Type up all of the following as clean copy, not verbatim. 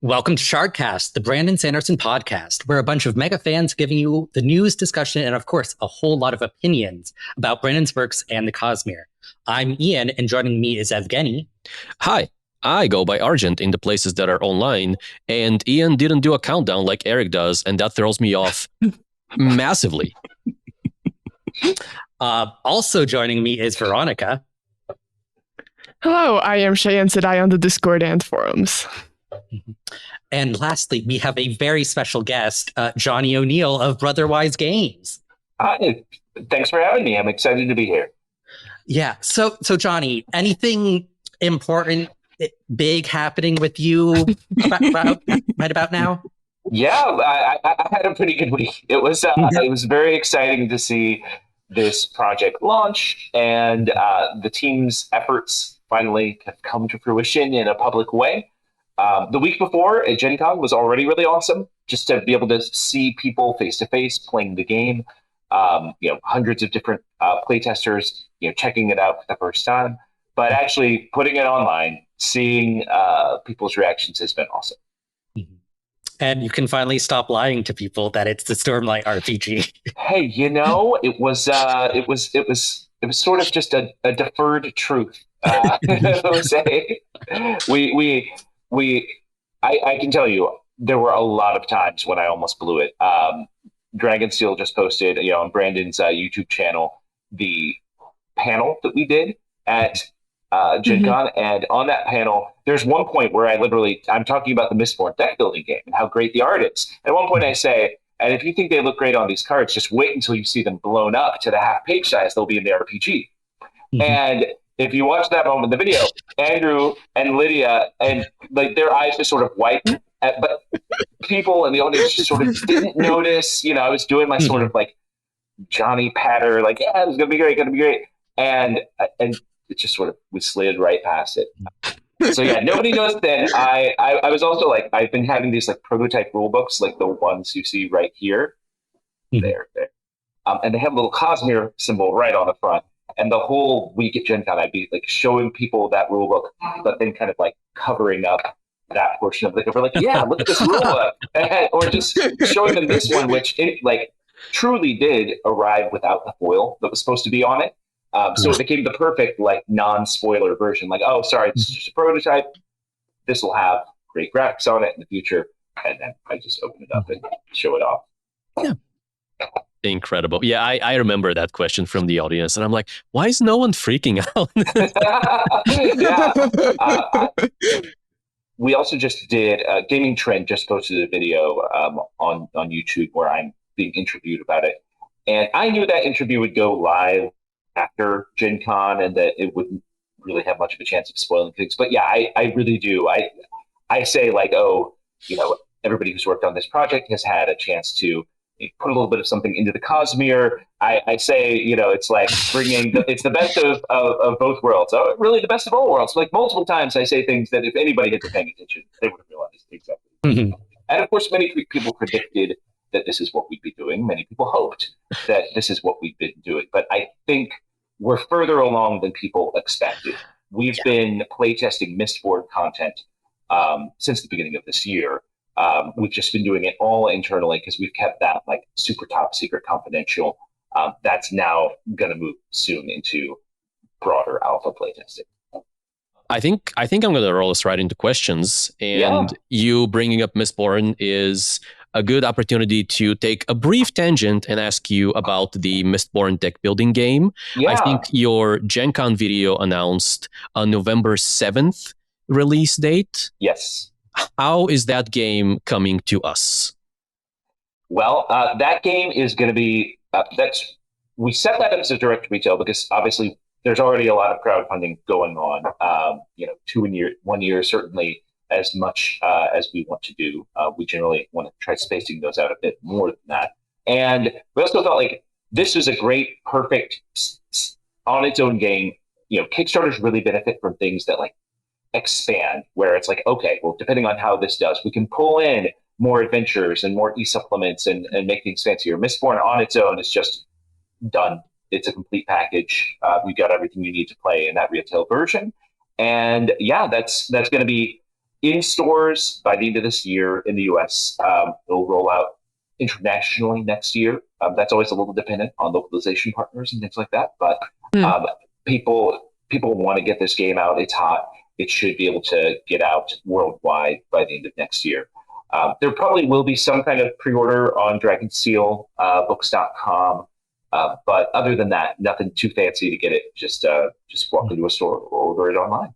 Welcome to Shardcast, the Brandon Sanderson podcast. We're a bunch of mega fans giving you the news, discussion, and of course, a whole lot of opinions about Brandon's works and the Cosmere. I'm Ian, and joining me is Evgeni. Hi, I go by Argent in the places that are online, and Ian didn't do a countdown like Eric does, and that throws me off massively. Also joining me is Verónica. Hello, I am Cheyenne Sedai on the Discord and forums. And lastly, we have a very special guest, Johnny O'Neill of Brotherwise Games. Hi, thanks for having me. I'm excited to be here. Yeah, so Johnny, anything important, big happening with you right about now? Yeah, I had a pretty good week. It was very exciting to see this project launch, and the team's efforts finally have come to fruition in a public way. The week before at Gen Con was already really awesome, just to be able to see people face to face playing the game. Hundreds of different playtesters, checking it out for the first time. But actually putting it online, seeing people's reactions has been awesome. And you can finally stop lying to people that it's the Stormlight RPG. Hey, it was sort of just a deferred truth. I can tell you there were a lot of times when I almost blew it. Dragonsteel just posted, on Brandon's YouTube channel, the panel that we did at Gen Con, and on that panel, there's one point where I'm talking about the Mistborn deck building game and how great the art is. At one point I say, and if you think they look great on these cards, just wait until you see them blown up to the half page size they'll be in the RPG. And if you watch that moment in the video, Andrew and Lydia, and their eyes just sort of widened, but people in the audience just sort of didn't notice. I was doing my sort of Johnny patter, yeah, it's gonna be great, and it just sort of we slid right past it. So yeah, nobody knows. Then I was also I've been having these prototype rule books, the ones you see right here, there, and they have a little Cosmere symbol right on the front. And the whole week at Gen Con, I'd be showing people that rule book, but then kind of covering up that portion of the cover. Yeah, look at this rule book. Or just showing them this one, which it truly did arrive without the foil that was supposed to be on it. So it became the perfect non-spoiler version. Oh, sorry, this is just a prototype. This will have great graphics on it in the future. And then I just open it up and show it off. Yeah. Incredible. Yeah, I remember that question from the audience, and I'm like, why is no one freaking out? We also just did Gaming Trend just posted a video on YouTube where I'm being interviewed about it, and I knew that interview would go live after Gen Con and that it wouldn't really have much of a chance of spoiling things. But yeah, I really do. I say everybody who's worked on this project has had a chance to put a little bit of something into the Cosmere. I say, it's bringing, it's the best of both worlds. Really the best of all worlds. Multiple times I say things that if anybody had been paying attention, they would have realized exactly. And of course, many people predicted that this is what we'd be doing. Many people hoped that this is what we've been doing. But I think we're further along than people expected. We've been playtesting Mistborn content since the beginning of this year. We've just been doing it all internally because we've kept that super top secret confidential. That's now going to move soon into broader alpha playtesting. I think I'm going to roll us right into questions, and you bringing up Mistborn is a good opportunity to take a brief tangent and ask you about the Mistborn deck building game. Yeah. I think your Gen Con video announced a November 7th release date. Yes. How is that game coming to us? Well, that game is going to be we set that up as a direct retail because obviously there's already a lot of crowdfunding going on. 1 year certainly as much as we want to do. We generally want to try spacing those out a bit more than that. And we also felt this was a great, perfect on its own game. Kickstarters really benefit from things that expand, where it's okay, well, depending on how this does, we can pull in more adventures and more e-supplements and make things fancier. Mistborn on its own is just done. It's a complete package. You've got everything you need to play in that retail version. And yeah, that's going to be in stores by the end of this year in the US. It'll roll out internationally next year. That's always a little dependent on localization partners and things like that. But people want to get this game out. It's hot. It should be able to get out worldwide by the end of next year. There probably will be some kind of pre-order on DragonSealBooks.com. But other than that, nothing too fancy to get it. Just walk into a store or order it online.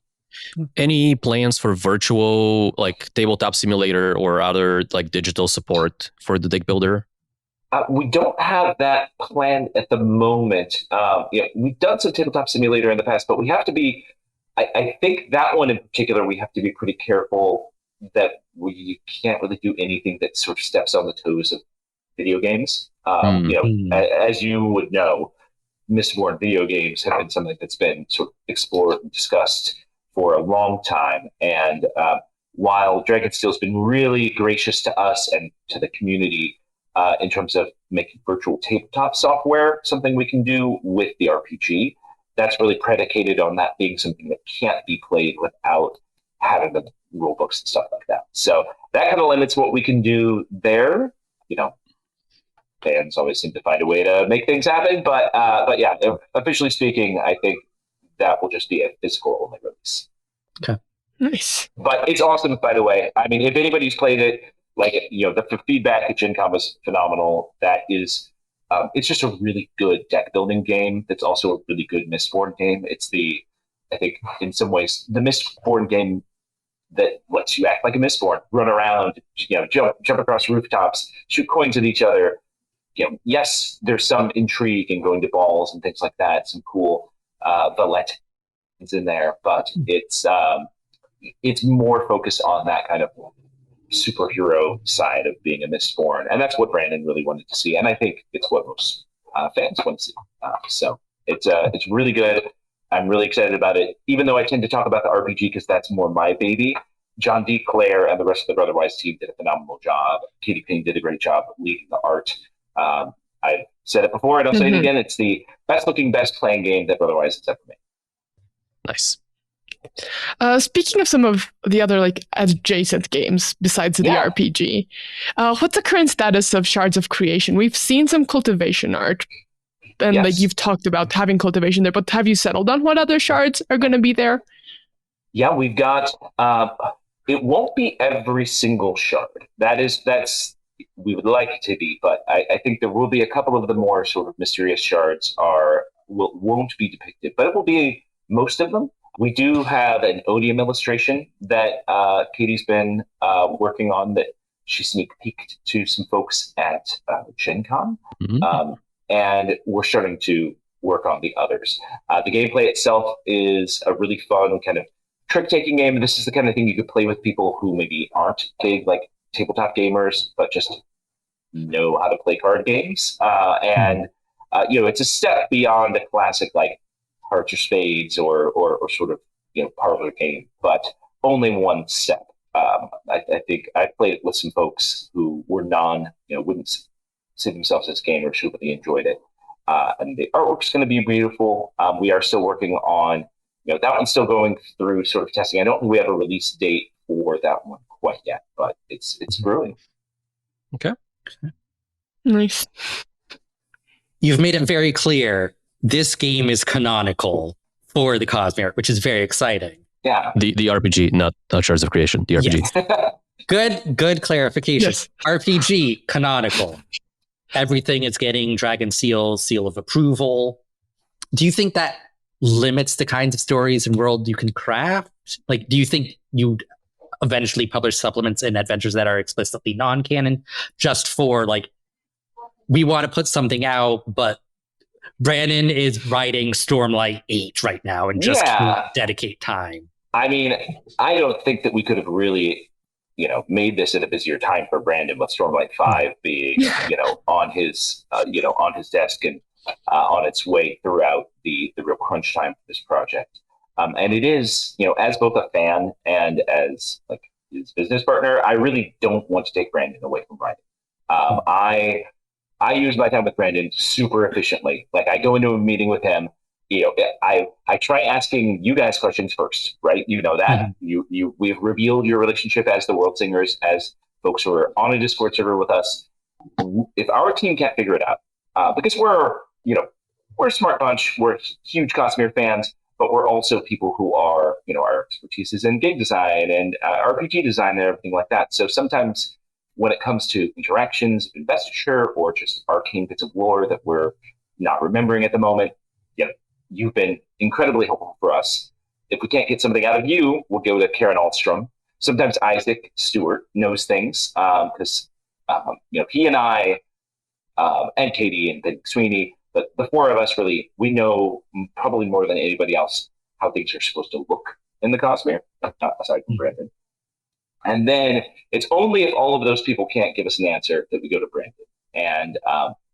Any plans for virtual, like tabletop simulator or other like digital support for the deck builder? We don't have that planned at the moment. We've done some tabletop simulator in the past, but we have to be. I think that one in particular, we have to be pretty careful that we can't really do anything that sort of steps on the toes of video games. As you would know, Mistborn video games have been something that's been sort of explored and discussed for a long time. And while Dragonsteel's been really gracious to us and to the community in terms of making virtual tabletop software something we can do with the RPG, that's really predicated on that being something that can't be played without having the rule books and stuff like that. So that kind of limits what we can do there. Fans always seem to find a way to make things happen. But yeah, officially speaking, I think that will just be a physical only release. Okay. Nice. But it's awesome, by the way. I mean, if anybody's played it, the feedback at Gen Con was phenomenal. That is, it's just a really good deck building game. That's also a really good Mistborn game. It's I think in some ways, the Mistborn game that lets you act like a Mistborn, run around, jump across rooftops, shoot coins at each other. Yes, there's some intrigue in going to balls and things like that. Some cool Valette is in there, but it's more focused on that kind of superhero side of being a Mistborn, and that's what Brandon really wanted to see, and I think it's what most fans want to see. So it's really good. I'm really excited about it, even though I tend to talk about the RPG because that's more my baby. John D. Clare and the rest of the Brotherwise team did a phenomenal job. Katie Payne did a great job leading the art. I've said it before and I'll say it again. It's the best looking, best playing game that Brotherwise has ever made. Nice. Speaking of some of the other adjacent games besides the RPG, what's the current status of Shards of Creation? We've seen some cultivation art, and you've talked about having cultivation there, but have you settled on what other shards are going to be there? Yeah, we've got. It won't be every single shard. That's we would like it to be, but I think there will be a couple of the more sort of mysterious shards won't be depicted, but it will be most of them. We do have an Odium illustration that Katie's been working on that she sneak peeked to some folks at Gen Con. And we're starting to work on the others. The gameplay itself is a really fun kind of trick-taking game. This is the kind of thing you could play with people who maybe aren't big tabletop gamers, but just know how to play card games. It's a step beyond a classic Hearts or Spades or sort of parlor game, but only one step. I think I played it with some folks who were wouldn't see themselves as gamers who really enjoyed it. And the artwork's going to be beautiful. We are still working on, that one's still going through sort of testing. I don't think we have a release date for that one quite yet, but it's brewing. Okay. Nice. You've made it very clear this game is canonical for the Cosmere, which is very exciting. Yeah. The RPG, not Shards of Creation, the RPG. Yes. Good clarification. Yes. RPG, canonical. Everything is getting Dragonsteel seal of approval. Do you think that limits the kinds of stories and world you can craft? Do you think you'd eventually publish supplements and adventures that are explicitly non-canon just for we want to put something out, but Brandon is writing Stormlight 8 right now and just can't dedicate time? I mean, I don't think that we could have really made this in a busier time for Brandon with Stormlight 5 being, on his desk and on its way throughout the real crunch time for this project. And it is, as both a fan and as his business partner, I really don't want to take Brandon away from writing. I use my time with Brandon super efficiently. I go into a meeting with him. I try asking you guys questions first, right? You know that. We've revealed your relationship as the World Singers, as folks who are on a Discord server with us. If our team can't figure it out, because we're a smart bunch, we're huge Cosmere fans, but we're also people who are, our expertise is in game design and RPG design and everything like that. So sometimes when it comes to interactions, investiture, or just arcane bits of lore that we're not remembering at the moment, you've been incredibly helpful for us. If we can't get something out of you, we'll go to Karen Alstrom. Sometimes Isaac Stewart knows things because he and I and Katie and Ben Sweeney, the four of us really, we know probably more than anybody else how things are supposed to look in the Cosmere, aside from Brandon. And then it's only if all of those people can't give us an answer that we go to Brandon. And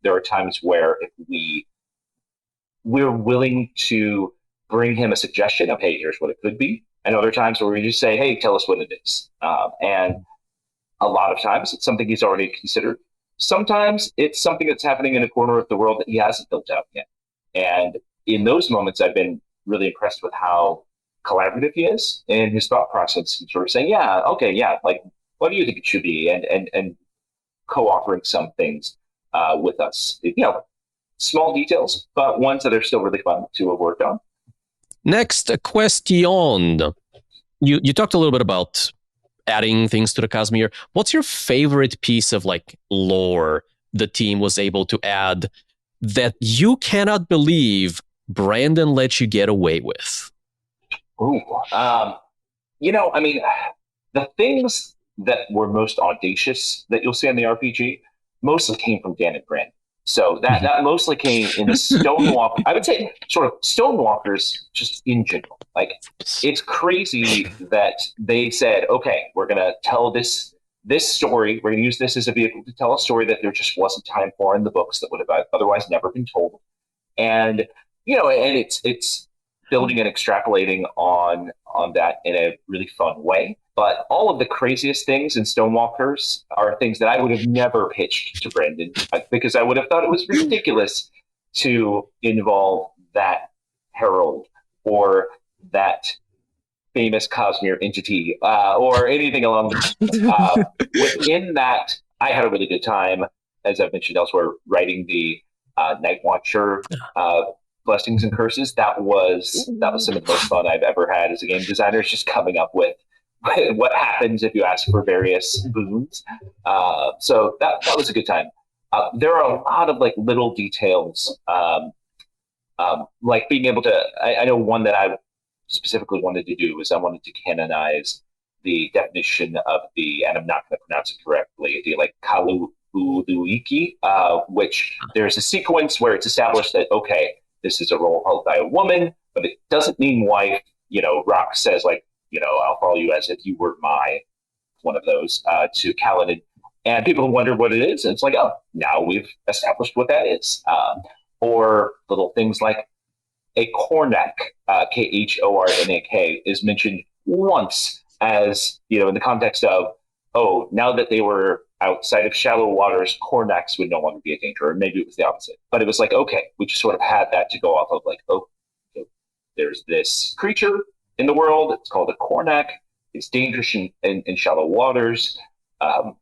there are times where if we're willing to bring him a suggestion of, hey, here's what it could be. And other times where we just say, hey, tell us what it is. And a lot of times it's something he's already considered. Sometimes it's something that's happening in a corner of the world that he hasn't built out yet. And in those moments, I've been really impressed with how collaborative he is in his thought process and sort of saying, yeah, okay, yeah, like, what do you think it should be? And co-authoring some things with us. Small details, but ones that are still really fun to have worked on. Next question. You talked a little bit about adding things to the Cosmere. What's your favorite piece of lore the team was able to add that you cannot believe Brandon let you get away with? Ooh, the things that were most audacious that you'll see in the RPG mostly came from Dan and Brandon. So that mostly came in the Stonewalker. I would say sort of Stonewalkers just in general. It's crazy that they said, okay, we're going to tell this story. We're going to use this as a vehicle to tell a story that there just wasn't time for in the books that would have otherwise never been told. And, and it's building and extrapolating on that in a really fun way. But all of the craziest things in Stonewalkers are things that I would have never pitched to Brandon because I would have thought it was ridiculous to involve that herald or that famous Cosmere entity or anything along those. Within that, I had a really good time, as I've mentioned elsewhere, writing the Night Watcher Blessings and Curses. That was some of the most fun I've ever had as a game designer. It's just coming up with what happens if you ask for various boons. So that was a good time. There are a lot of little details, like being able to. I know one that I specifically wanted to do was I wanted to canonize the definition of the, and I'm not going to pronounce it correctly, the Kalu'uiki, which there's a sequence where it's established that okay, this is a role held by a woman, but it doesn't mean wife. Rock says I'll follow you as if you were my one of those to Kaladin. And people wonder what it is. And it's oh, now we've established what that is. Or little things like a Kornak, Khornak, is mentioned once as, in the context of, oh, now that they were outside of shallow waters, Kornaks would no longer be a danger. Or maybe it was the opposite. But it was okay, we just sort of had that to go off of there's this creature in the world. It's called a Kornak. It's dangerous in shallow waters.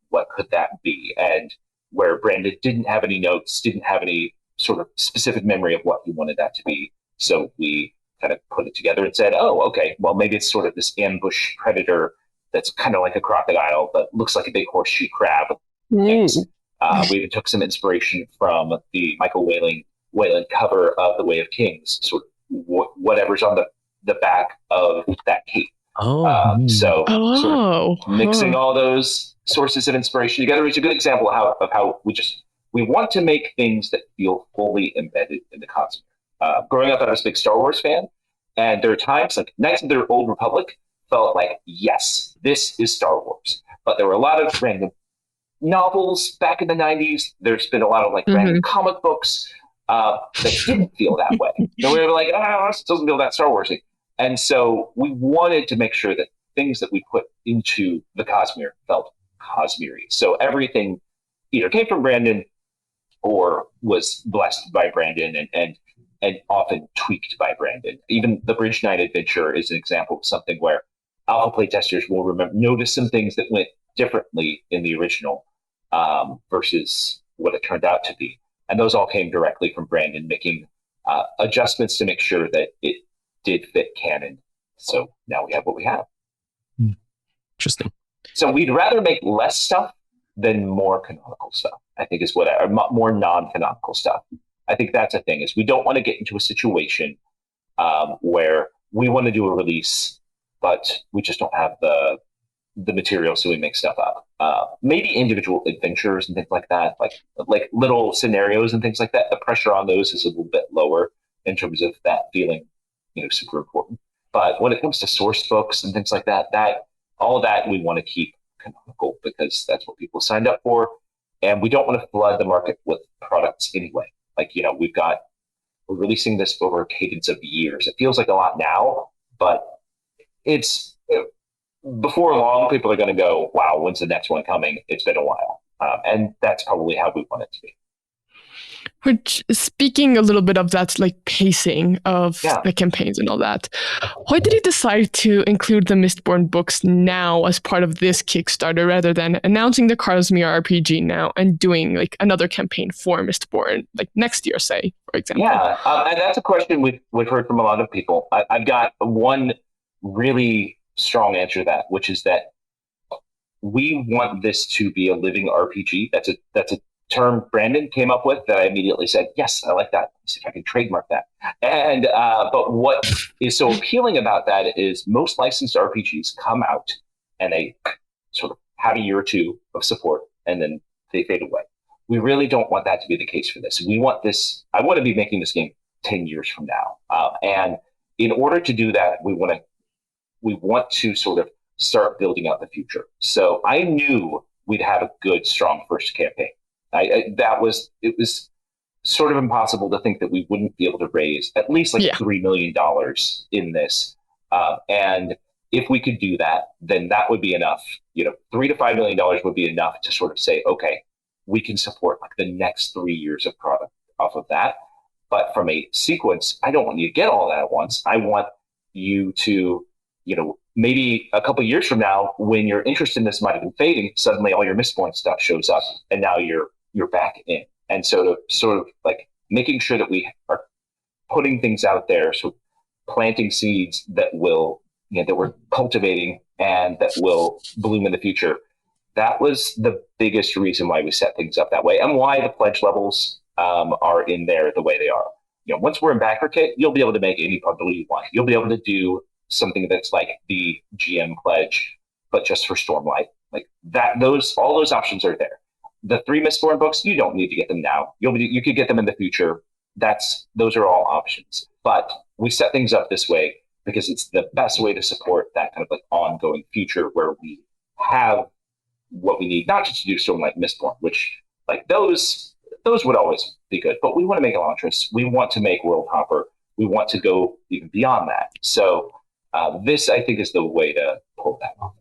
What could that be? And where Brandon didn't have any notes, didn't have any sort of specific memory of what he wanted that to be. So we kind of put it together and said, oh, okay, well, maybe it's sort of this ambush predator that's kind of like a crocodile, but looks like a big horseshoe crab. We even took some inspiration from the Michael Wayland cover of The Way of Kings, sort of whatever's on the back of that cape. Sort of mixing all those sources of inspiration together is a good example of how we want to make things that feel fully embedded in the concept. Growing up, I was a big Star Wars fan, and there are times Knights of the Old Republic felt yes, this is Star Wars. But there were a lot of random novels back in the 90s. There's been a lot of random comic books that didn't feel that way. And we were this doesn't feel that Star Warsy. And so we wanted to make sure that things that we put into the Cosmere felt Cosmere-y. So everything either came from Brandon or was blessed by Brandon. And and often tweaked by Brandon. Even the Bridge Knight adventure is an example of something where alpha playtesters will notice some things that went differently in the original versus what it turned out to be. And those all came directly from Brandon making adjustments to make sure that it did fit canon. So now we have what we have. Interesting. So we'd rather make less stuff than more canonical stuff, I think is what or more non-canonical stuff. I think that's a thing, is we don't want to get into a situation where we want to do a release, but we just don't have the material, so we make stuff up. Maybe individual adventures and things like that, like little scenarios and things like that. The pressure on those is a little bit lower in terms of that feeling, super important. But when it comes to source books and things like that, all of that we want to keep canonical because that's what people signed up for, and we don't want to flood the market with products anyway. Like, we're releasing this over a cadence of years. It feels like a lot now, but it's before long, people are going to go, wow, when's the next one coming? It's been a while. And that's probably how we want it to be. Which, speaking a little bit of that, like pacing of the campaigns and all that, why did you decide to include the Mistborn books now as part of this Kickstarter rather than announcing the Cosmere RPG now and doing like another campaign for Mistborn, like next year, say, for example? Yeah, and that's a question we've heard from a lot of people. I've got one really strong answer to that, which is that we want this to be a living RPG. That's a term Brandon came up with that I immediately said, yes, I like that. Let's see if I can trademark that. And but what is so appealing about that is most licensed RPGs come out and they sort of have a year or two of support and then they fade away. We really don't want that to be the case for this. I want to be making this game 10 years from now. And in order to do that, we want to sort of start building out the future. So I knew we'd have a good, strong first campaign. It was sort of impossible to think that we wouldn't be able to raise at least $3 million in this. And if we could do that, then that would be enough. $3 to $5 million would be enough to sort of say, okay, we can support like the next 3 years of product off of that. But from a sequence, I don't want you to get all that at once. I want you to, maybe a couple of years from now, when your interest in this might have been fading, suddenly all your Mistborn stuff shows up, and now you're back in. And so to sort of like making sure that we are putting things out there, so planting seeds that will, that we're cultivating and that will bloom in the future. That was the biggest reason why we set things up that way, and why the pledge levels are in there the way they are. Once we're in backer kit, you'll be able to make any bundle you want. You'll be able to do something that's like the GM pledge, but just for Stormlight. Like that, all those options are there. The 3 Mistborn books, you don't need to get them now. You could get them in the future. Those are all options. But we set things up this way because it's the best way to support that kind of like ongoing future where we have what we need, not just to do Stormlight Mistborn, which like those would always be good. But we want to make Elantris. We want to make World Hopper. We want to go even beyond that. So this, I think, is the way to pull that off.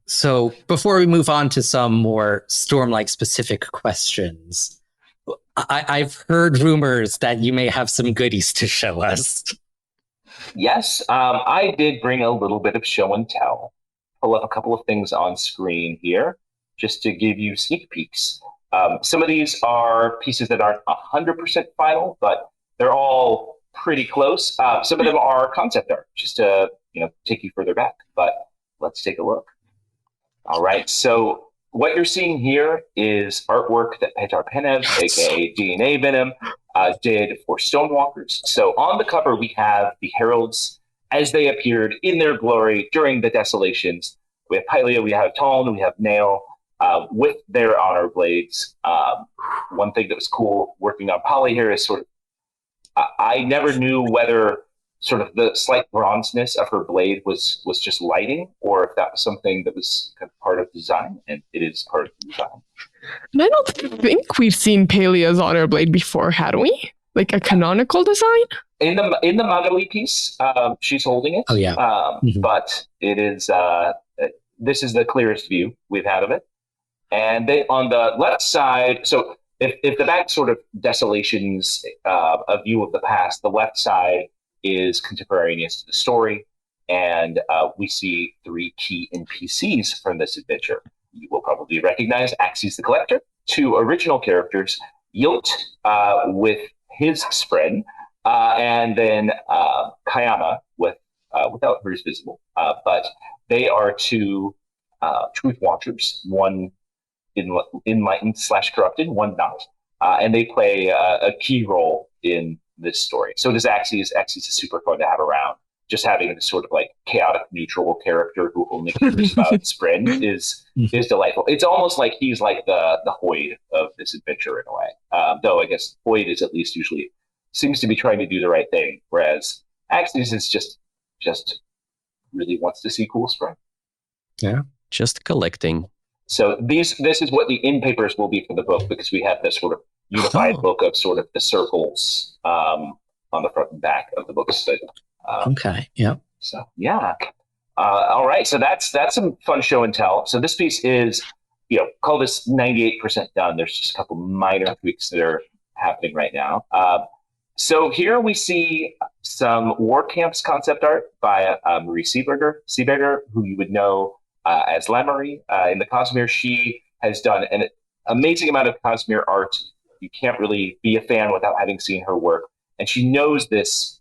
So before we move on to some more Stormlight specific questions, I've heard rumors that you may have some goodies to show us. Yes, I did bring a little bit of show and tell. Pull up a couple of things on screen here just to give you sneak peeks. Some of these are pieces that aren't 100% final, but they're all pretty close. Some of them are concept art, just to take you further back. But let's take a look. All right, so what you're seeing here is artwork that Petar Penev, aka DNA Venom, did for Stonewalkers. So on the cover, we have the heralds as they appeared in their glory during the desolations. We have Pylia, we have Taln, we have Nail with their honor blades. One thing that was cool working on Polly here is sort of, I never knew whether sort of the slight bronzeness of her blade was just lighting, or if that was something that was kind of part of design, and it is part of the design. And I don't think we've seen Palia's honor blade before, had we? Like a canonical design? In the Magali piece, she's holding it. Oh yeah. But it is this is the clearest view we've had of it. And they on the left side, so if the back sort of desolations, a view of the past, the left side is contemporaneous to the story, and we see 3 key NPCs from this adventure. You will probably recognize Axes the Collector, 2 original characters, Yilt with his friend, and then Kayama without hers visible. But they are 2 truth watchers, one enlightened / corrupted, one not. And they play a key role in this story. So does Axes. Axes is super fun to have around. Just having this sort of like chaotic neutral character who only cares about Spren is delightful. It's almost like he's like the Hoyd of this adventure in a way. Though I guess Hoyd is at least usually seems to be trying to do the right thing, whereas Axes is just really wants to see cool Spren. Yeah, just collecting. So this is what the in papers will be for the book, because we have this sort of unified book of sort of the circles on the front and back of the books. So, okay. Yep. So yeah. All right. So that's some fun show and tell. So this piece is, call this 98% done. There's just a couple minor tweaks that are happening right now. So here we see some War Camps concept art by Marie Seeberger, who you would know as Lamory in the Cosmere. She has done an amazing amount of Cosmere art. You can't really be a fan without having seen her work. And she knows this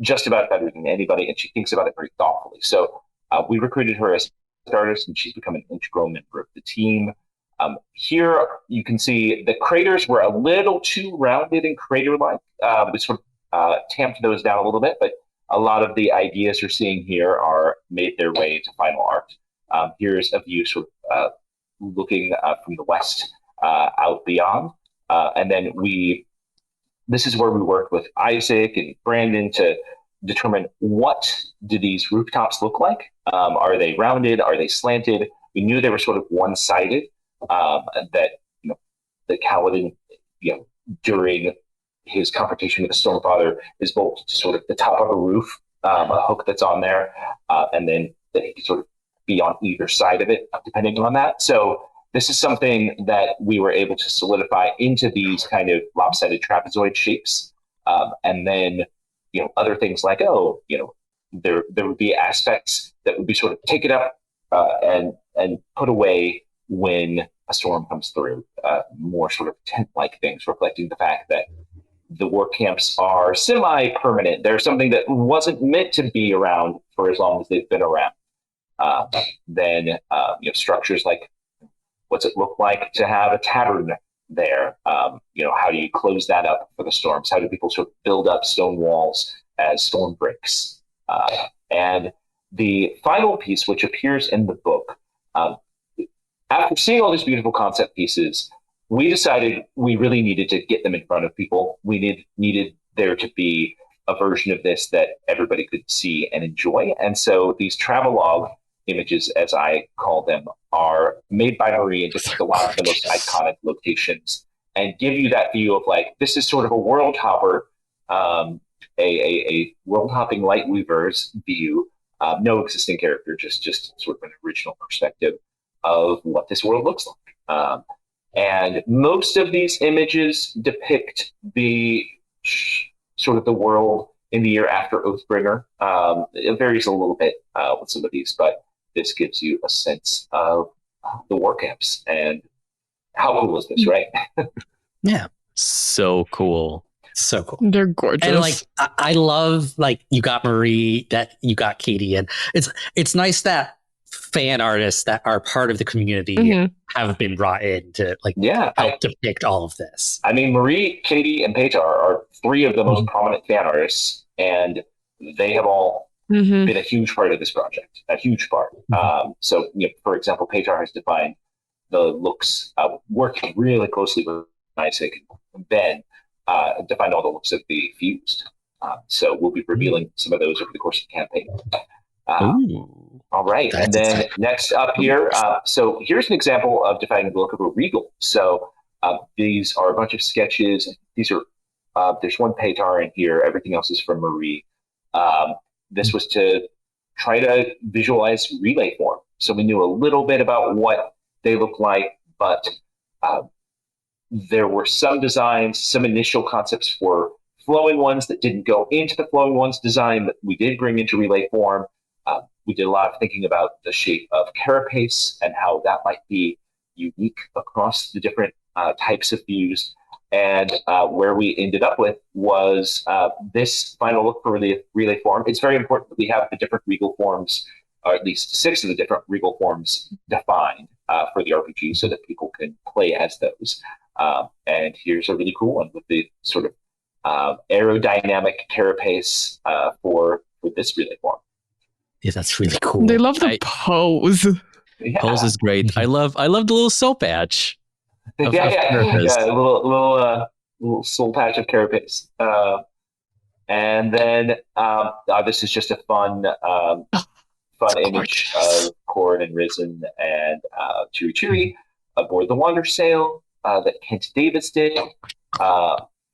just about better than anybody, and she thinks about it very thoughtfully. So we recruited her as an artist, and she's become an integral member of the team. Here you can see the craters were a little too rounded and crater-like. We sort of tamped those down a little bit, but a lot of the ideas you're seeing here are made their way to final art. Here's a view sort of looking from the west out beyond. And then this is where we worked with Isaac and Brandon to determine what do these rooftops look like. Are they rounded? Are they slanted? We knew they were sort of one-sided. That that Kaladin, during his confrontation with the Stormfather, is bolted to sort of the top of a roof, a hook that's on there, and then that he can sort of be on either side of it, depending on that. So this is something that we were able to solidify into these kind of lopsided trapezoid shapes, and then other things like there would be aspects that would be sort of taken up and put away when a storm comes through, more sort of tent-like things, reflecting the fact that the war camps are semi-permanent. They're something that wasn't meant to be around for as long as they've been around. Then structures like, what's it look like to have a tavern there? How do you close that up for the storms? How do people sort of build up stone walls as storm breaks? And the final piece, which appears in the book, after seeing all these beautiful concept pieces, we decided we really needed to get them in front of people. We needed there to be a version of this that everybody could see and enjoy. And so these travelogue images, as I call them, are made by Marie and just a lot of the most iconic locations, and give you that view of like, this is sort of a world hopper, a world hopping light weaver's view, no existing character, just sort of an original perspective of what this world looks like. And most of these images depict the sort of the world in the year after Oathbringer. It varies a little bit with some of these, but this gives you a sense of the war camps. And how cool is this, right? Yeah. So cool. So cool. They're gorgeous. And like, I love like you got Marie, that you got Katie, and it's nice that fan artists that are part of the community have been brought in to like help depict all of this. I mean, Marie, Katie, and Petar are 3 of the most prominent fan artists, and they have all been a huge part of this project, a huge part. So, for example, Petar has defined the looks, working really closely with Isaac and Ben, defined all the looks of the Fused. So we'll be revealing some of those over the course of the campaign. All right, and then next up here, so here's an example of defining the look of a regal. So these are a bunch of sketches. These are there's one Petar in here. Everything else is from Marie. This was to try to visualize relay form. So we knew a little bit about what they look like, but There were some designs, some initial concepts for flowing ones that didn't go into the flowing ones design that we did bring into relay form. We did a lot of thinking about the shape of carapace and how that might be unique across the different types of views. And where we ended up with was this final look for the relay form. It's very important that we have the different regal forms, or at least 6 of the different regal forms defined for the RPG so that people can play as those. And here's a really cool one with the sort of aerodynamic carapace for this relay form. Yeah, that's really cool. They love the pose. Yeah. Pose is great. I love the little soul patch. A little soul patch of carapace. And then this is just a fun image of Cord and Risen and Chiri aboard the Wander Sail that Kent Davis did.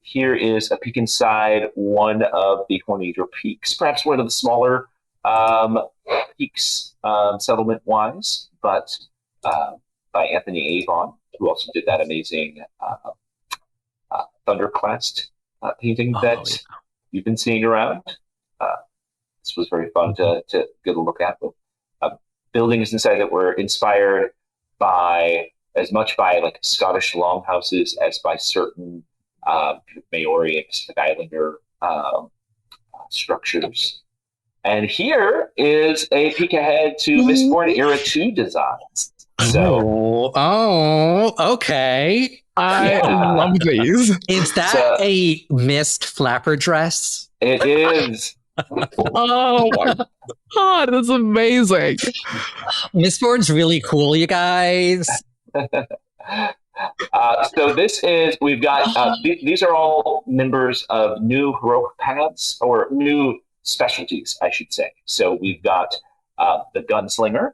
Here is a peek inside one of the Hornadra Peaks, perhaps one of the smaller peaks settlement-wise, but by Anthony Avon, who also did that amazing Thunderclast painting that you've been seeing around. This was very fun to get a look at. Buildings inside that were inspired as much by like Scottish longhouses as by certain Maori and Pacific Islander structures. And here is a peek ahead to Mistborn Era 2 designs. So, okay. I love these. Is that a mist flapper dress? It is. Oh my god, that's amazing. Mistborn's really cool, you guys. So this is, we've got, these are all members of new heroic paths, or new specialties, I should say. So we've got the Gunslinger,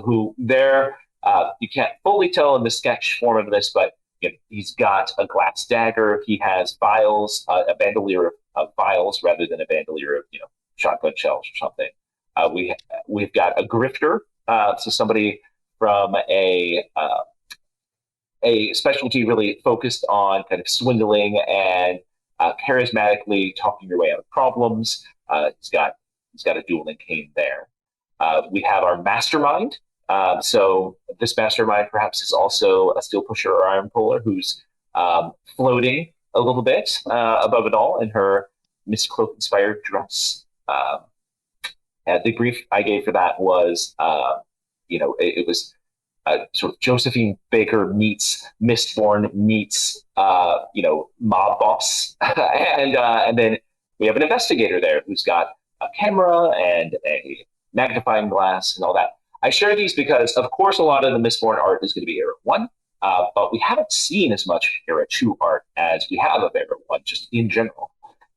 who you can't fully tell in the sketch form of this, but he's got a glass dagger. He has vials, a bandolier of vials rather than a bandolier of shotgun shells or something. We've got a grifter, so somebody from a specialty really focused on kind of swindling and charismatically talking your way out of problems. He's got a dueling cane there. We have our mastermind. So this mastermind perhaps is also a steel pusher or iron puller who's floating a little bit above it all in her Miss Cloak inspired dress. The brief I gave for that was, it was sort of Josephine Baker meets Mistborn meets mob boss, and then we have an investigator there who's got a camera and a magnifying glass and all that. I share these because, of course, a lot of the Mistborn art is going to be Era 1, but we haven't seen as much Era 2 art as we have of Era 1, just in general.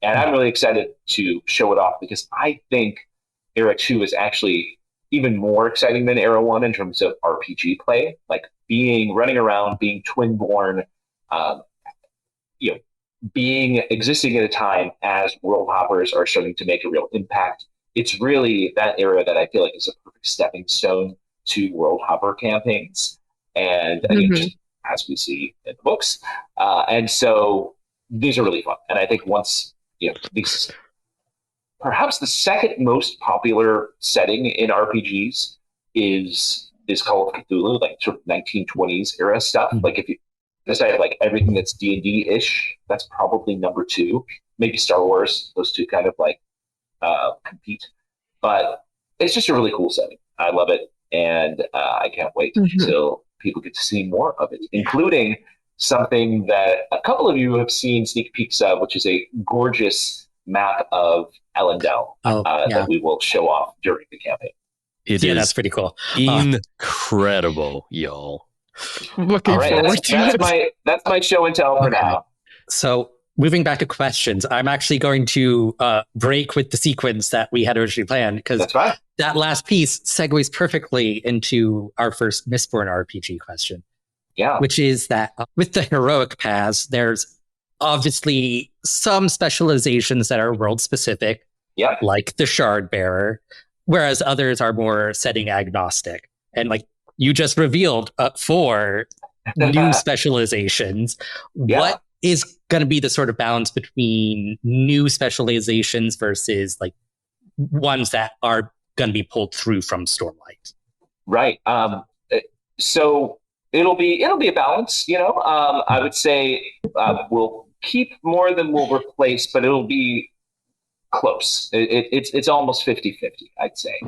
And I'm really excited to show it off because I think Era 2 is actually even more exciting than Era 1 in terms of RPG play, like running around, being twin-born, existing at a time as world hoppers are starting to make a real impact. It's really that era that I feel like is a perfect stepping stone to world hopper campaigns, and just as we see in the books. And so these are really fun. And I think once these, perhaps the second most popular setting in RPGs is Call of Cthulhu, like sort of 1920s era stuff. Like if you decide like everything that's D&D ish, that's probably number 2. Maybe Star Wars. Those two kind of like compete, but it's just a really cool setting. I love it, and I can't wait until people get to see more of it, including something that a couple of you have seen sneak peeks of, which is a gorgeous map of Elendel that we will show off during the campaign. That's pretty cool. Incredible, y'all. Looking forward to it. That's my show and tell for now. So moving back to questions, I'm actually going to break with the sequence that we had originally planned, because that last piece segues perfectly into our first Mistborn RPG question. Yeah. Which is that with the heroic paths, there's obviously some specializations that are world specific, like the Shard Bearer, whereas others are more setting agnostic. And like you just revealed, for new specializations. Yeah. What is going to be the sort of balance between new specializations versus like ones that are going to be pulled through from Stormlight? Right. So it'll be a balance, you know. I would say we'll keep more than we'll replace, but it'll be close. It's almost 50-50, I'd say.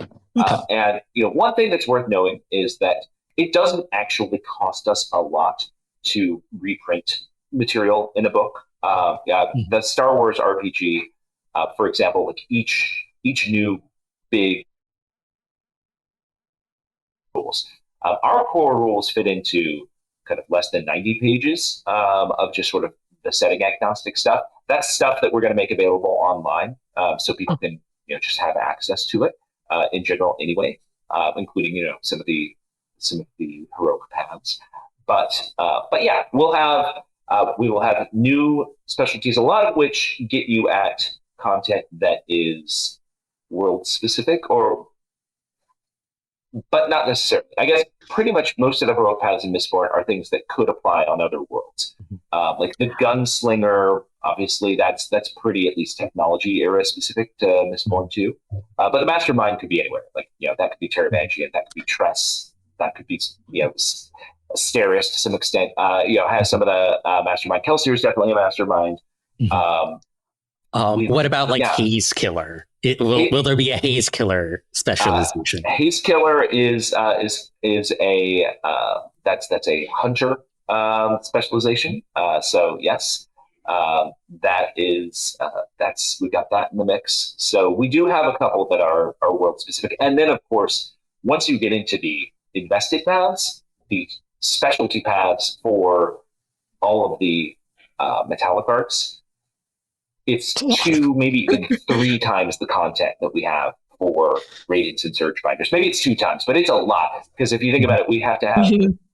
And you know, one thing that's worth knowing is that it doesn't actually cost us a lot to reprint material in a book. The Star Wars RPG, for example, like each new big rules. Our core rules fit into kind of less than 90 pages of just sort of the setting agnostic stuff. That's stuff that we're going to make available online, so people can just have access to it in general anyway, including some of the heroic paths. But yeah, we will have new specialties, a lot of which get you at content that is world specific but not necessarily. I guess pretty much most of the heroic paths in Mistborn are things that could apply on other worlds. Like the gunslinger, obviously that's pretty at least technology era specific to Mistborn too. But the mastermind could be anywhere. Like that could be Teravangian, that could be Tress, that could be Asterius to some extent. Has some of the mastermind. Kelsier is definitely a mastermind. What about Haze Killer? Will there be a Haze Killer specialization? Haze Killer is a that's a hunter specialization. So yes, we got that in the mix. So we do have a couple that are world specific, and then of course once you get into the invested paths, the specialty paths for all of the metallic arts. It's 2, maybe even 3 times the content that we have for Radiance and Surge Binders. Maybe it's 2 times, but it's a lot. Because if you think about it, we have to have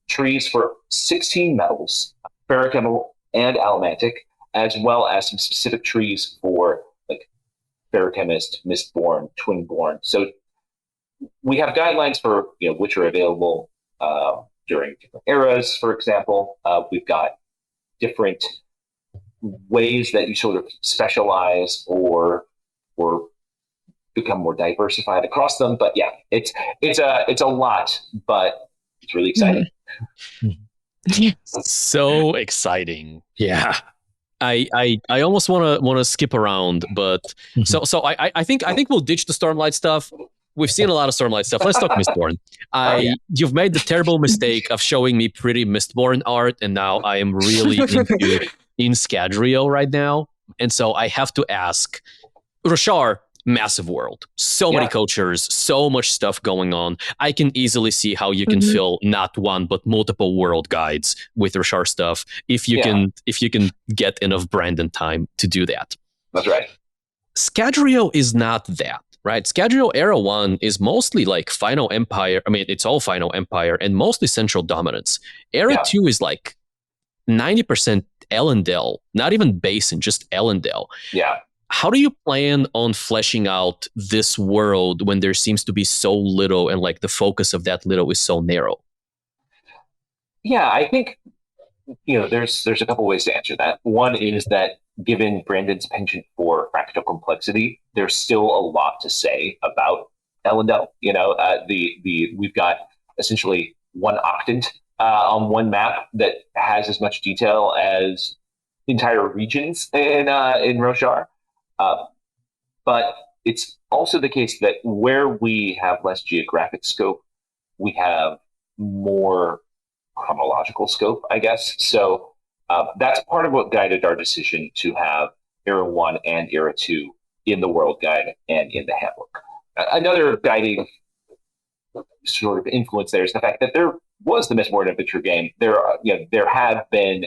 trees for 16 metals, ferrochemical and allomantic, as well as some specific trees for like ferrochemist, mistborn, twinborn. So we have guidelines for which are available during different eras. For example, we've got different ways that you sort of specialize or become more diversified across them. But yeah, it's a lot, but it's really exciting. So exciting. Yeah. I almost want to skip around, but so I think we'll ditch the Stormlight stuff. We've seen a lot of Stormlight stuff. Let's talk Mistborn. You've made the terrible mistake of showing me pretty Mistborn art, and now I am really in Scadrial right now. And so I have to ask, Roshar, massive world, so many cultures, so much stuff going on. I can easily see how you can fill not one but multiple world guides with Roshar stuff if you can get enough Brandon time to do that. That's right. Scadrial is not that. Right, Scadrial Era 1 is mostly like Final Empire. I mean, it's all Final Empire and mostly Central Dominance. Era 2 is like 90% Elendel, not even Basin, just Elendel. Yeah. How do you plan on fleshing out this world when there seems to be so little and like the focus of that little is so narrow? Yeah, I think there's a couple ways to answer that. One is that given Brandon's penchant for fractal complexity, there's still a lot to say about Elendel. We've got essentially one octant on one map that has as much detail as entire regions in Roshar. But it's also the case that where we have less geographic scope, we have more chronological scope, I guess. So that's part of what guided our decision to have Era 1 and Era 2 in the World Guide and in the handbook. Another guiding sort of influence there is the fact that there was the Mistborn Adventure game. There have been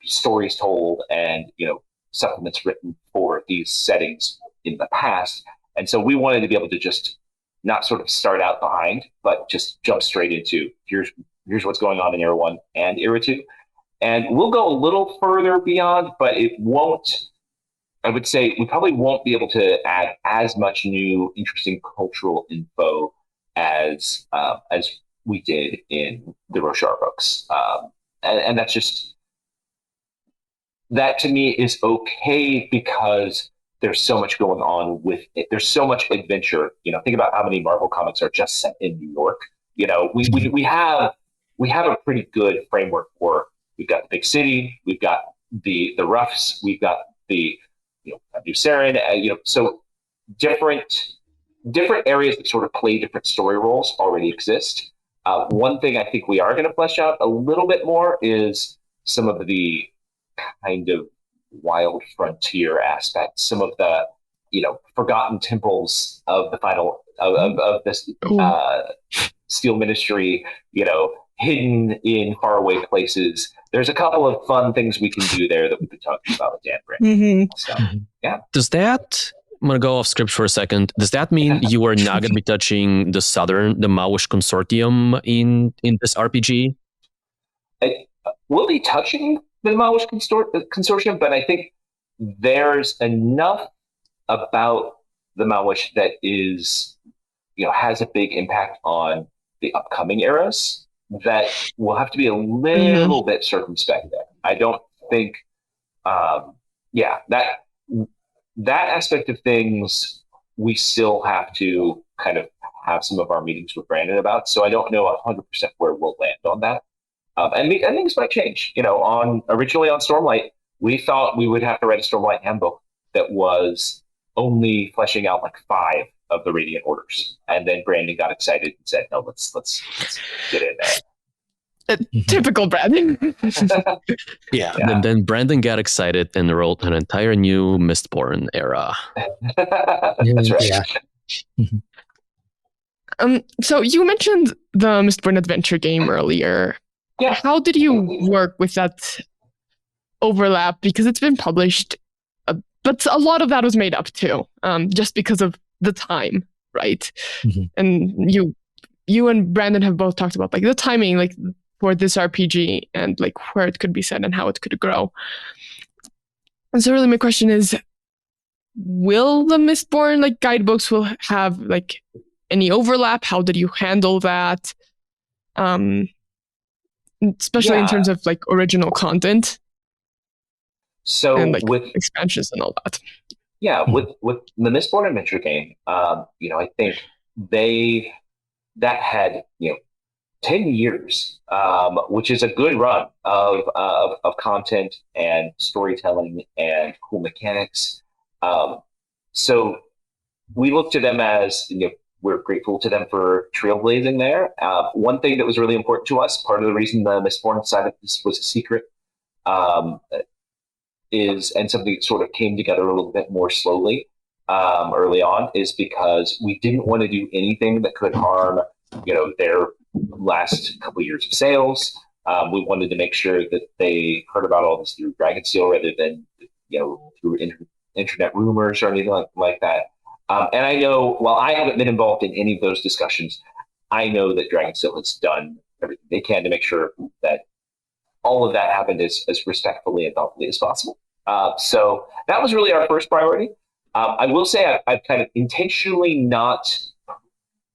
stories told and supplements written for these settings in the past, and so we wanted to be able to just not sort of start out behind, but just jump straight into here's what's going on in Era 1 and Era 2. And we'll go a little further beyond, but it won't, I would say we probably won't be able to add as much new, interesting cultural info as we did in the Roshar books. and that's just, that to me is okay because there's so much going on with it. There's so much adventure. Think about how many Marvel comics are just set in New York. We have a pretty good framework for. We've got the big city. We've got the roughs. We've got the New Saren. So different areas that sort of play different story roles already exist. One thing I think we are going to flesh out a little bit more is some of the kind of wild frontier aspects, some of the forgotten temples of the final of this Steel Ministry, hidden in faraway places. There's a couple of fun things we can do there that we've been talking about with Dan Brand. So yeah. Does that, I'm going to go off script for a second. Does that mean you are not going to be touching the Maoish Consortium in this RPG? We'll be touching the Maoish Consortium, but I think there's enough about the Maoish that is, has a big impact on the upcoming eras that we'll have to be a little bit circumspect there. I don't think, that aspect of things we still have to kind of have some of our meetings with Brandon about. So I don't know 100% where we'll land on that. And things might change. Originally on Stormlight, we thought we would have to write a Stormlight handbook that was only fleshing out like 5 of the Radiant Orders, and then Brandon got excited and said, "No, let's get in there." Typical Brandon. Yeah. And then Brandon got excited and wrote an entire new Mistborn era. That's right. Yeah. So you mentioned the Mistborn adventure game earlier. Yeah. How did you work with that overlap? Because it's been published, but a lot of that was made up too, just because of the time, right? And you and Brandon have both talked about like the timing, like for this RPG and like where it could be set and how it could grow. And so really my question is, will the Mistborn like guidebooks will have like any overlap? How did you handle that? Especially in terms of like original content. So and like with expansions and all that. Yeah, with the Mistborn adventure game, I think that had 10 years, which is a good run of content and storytelling and cool mechanics. So we look to them as we're grateful to them for trailblazing there. One thing that was really important to us, part of the reason the Mistborn side of this was a secret, and something that sort of came together a little bit more slowly early on, is because we didn't want to do anything that could harm, their last couple of years of sales. We wanted to make sure that they heard about all this through Dragonsteel rather than, through internet rumors or anything like that. And I know, while I haven't been involved in any of those discussions, I know that Dragonsteel has done everything they can to make sure that all of that happened as respectfully and thoughtfully as possible. So that was really our first priority. I will say I've kind of intentionally not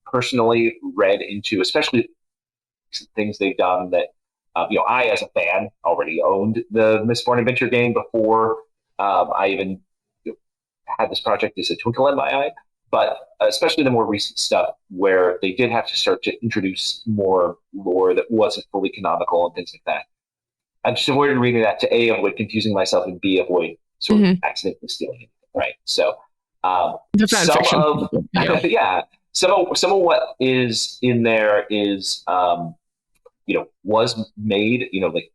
personally read into, especially things they've done that, I as a fan already owned the Mistborn adventure game before I even had this project as a twinkle in my eye. But especially the more recent stuff where they did have to start to introduce more lore that wasn't fully canonical and things like that. I'm just avoiding reading that to A, avoid confusing myself, and B, avoid sort of accidentally stealing it, right? So the fan fiction. Some of what is in there is was made, like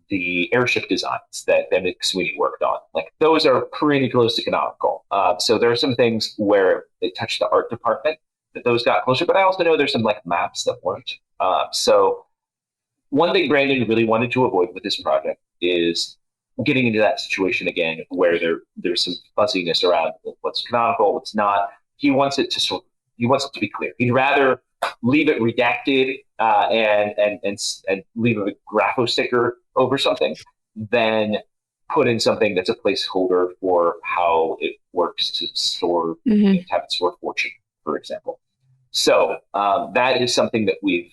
the airship designs that McSweeney worked on. Like those are pretty close to canonical. So there are some things where they touch the art department that those got closer, but I also know there's some like maps that weren't. So one thing Brandon really wanted to avoid with this project is getting into that situation again where there's some fuzziness around what's canonical, what's not. He wants it to be clear. He'd rather leave it redacted and leave a grapho sticker over something than put in something that's a placeholder for how it works to store, to have it store fortune, for example. So that is something that we've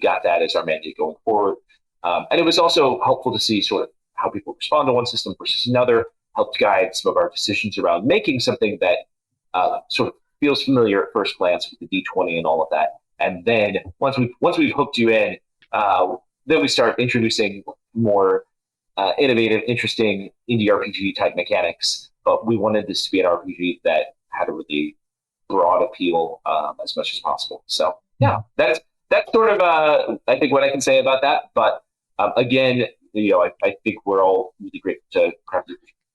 got that as our mandate going forward. And it was also helpful to see sort of how people respond to one system versus another, helped guide some of our decisions around making something that sort of feels familiar at first glance with the D20 and all of that. And then once we've hooked you in, then we start introducing more innovative, interesting indie RPG type mechanics. But we wanted this to be an RPG that had a really broad appeal as much as possible. So yeah, that's sort of I think what I can say about that. But again, I think we're all really grateful to Craft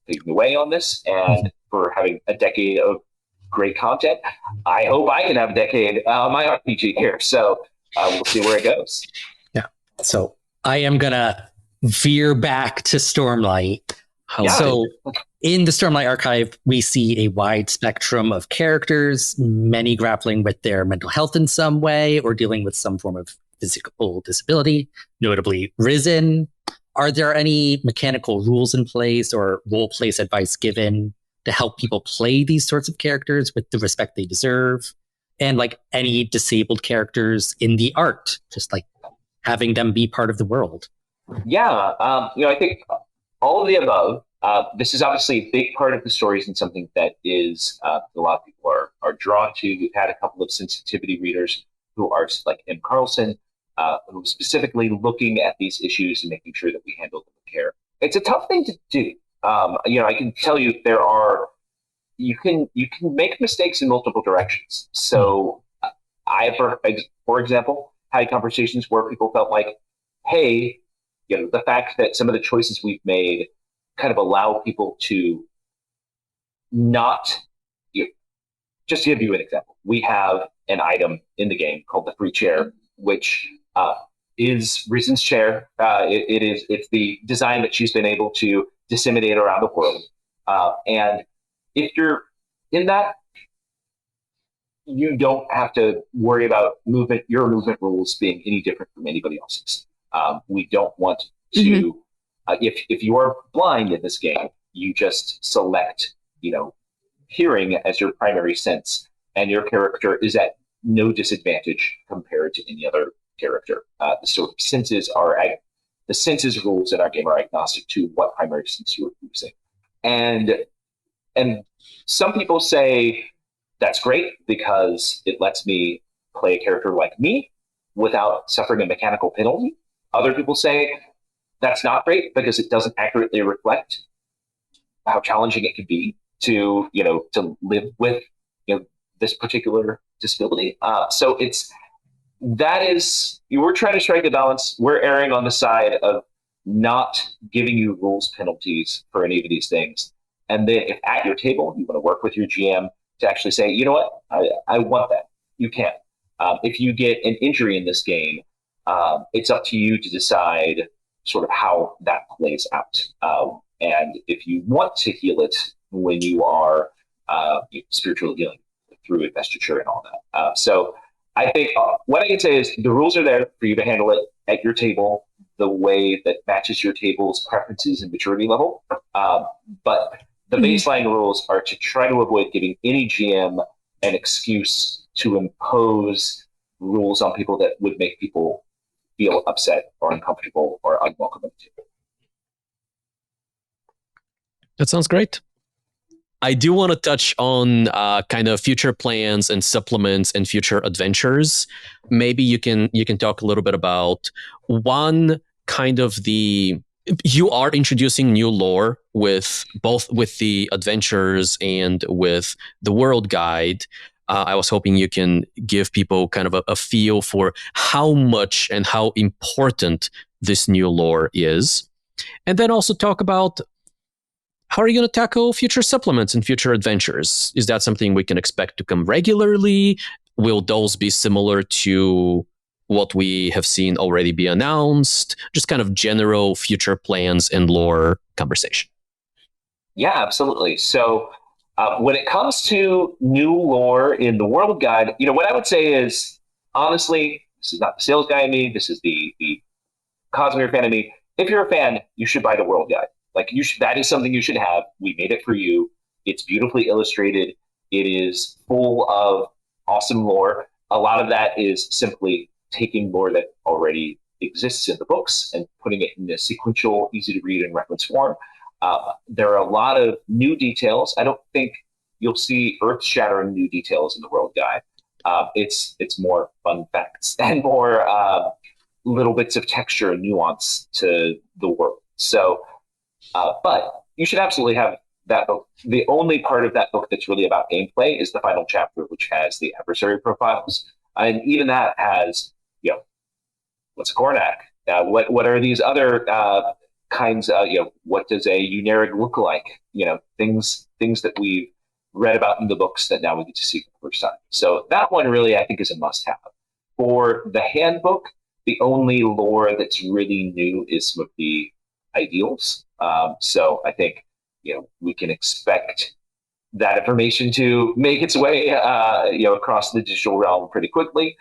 taking away on this and for having a decade of great content. I hope I can have a decade on my RPG here. So we'll see where it goes. Yeah. So I am gonna veer back to Stormlight. So in the Stormlight Archive, we see a wide spectrum of characters, many grappling with their mental health in some way or dealing with some form of physical disability, notably Risen. Are there any mechanical rules in place or role-place advice given to help people play these sorts of characters with the respect they deserve? And like any disabled characters in the art, just like having them be part of the world? Yeah, I think all of the above. This is obviously a big part of the stories and something that is a lot of people are drawn to. We've had a couple of sensitivity readers who are like M. Carlson, who specifically looking at these issues and making sure that we handle them with care. It's a tough thing to do. I can tell you you can make mistakes in multiple directions. So I, for example, had conversations where people felt like, hey, the fact that some of the choices we've made kind of allow people to not, just to give you an example, we have an item in the game called the free chair, which is Risen's chair. It's the design that she's been able to disseminate around the world. And if you're in that, you don't have to worry about your movement rules being any different from anybody else's. We don't want to, if you are blind in this game, you just select, hearing as your primary sense, and your character is at no disadvantage compared to any other character. The sort of the senses rules in our game are agnostic to what primary sense you're using. And some people say that's great because it lets me play a character like me without suffering a mechanical penalty. Other people say that's not great because it doesn't accurately reflect how challenging it can be to live with this particular disability. So we're trying to strike a balance. We're erring on the side of not giving you rules penalties for any of these things. And then if at your table you want to work with your GM to actually say, you know what, I want that, you can. If you get an injury in this game, it's up to you to decide sort of how that plays out. And if you want to heal it when you are spiritually healing through investiture and all that. So I think what I can say is the rules are there for you to handle it at your table the way that matches your table's preferences and maturity level. But the baseline rules are to try to avoid giving any GM an excuse to impose rules on people that would make people feel upset or uncomfortable or unwelcome at the table. That sounds great. I do want to touch on kind of future plans and supplements and future adventures. Maybe you can talk a little bit about one kind of you are introducing new lore with the adventures and with the world guide. I was hoping you can give people kind of a feel for how much and how important this new lore is. And then also talk about how are you going to tackle future supplements and future adventures? Is that something we can expect to come regularly? Will those be similar to what we have seen already be announced? Just kind of general future plans and lore conversation. Yeah, absolutely. So when it comes to new lore in the World Guide, what I would say is, honestly, this is not the sales guy in me. This is the Cosmere fan in me. If you're a fan, you should buy the World Guide. That is something you should have. We made it for you. It's beautifully illustrated. It is full of awesome lore. A lot of that is simply taking lore that already exists in the books and putting it in a sequential, easy to read and reference form. There are a lot of new details. I don't think you'll see earth-shattering new details in the World Guide. It's more fun facts and more little bits of texture and nuance to the world. So, but you should absolutely have that book. The only part of that book that's really about gameplay is the final chapter, which has the adversary profiles. And even that has, what's a Kornak? What are these other kinds of, what does a Unerig look like? Things that we've read about in the books that now we get to see for the first time. So that one really, I think, is a must-have. For the handbook, the only lore that's really new is some of the ideals. So I think, we can expect that information to make its way, across the digital realm pretty quickly.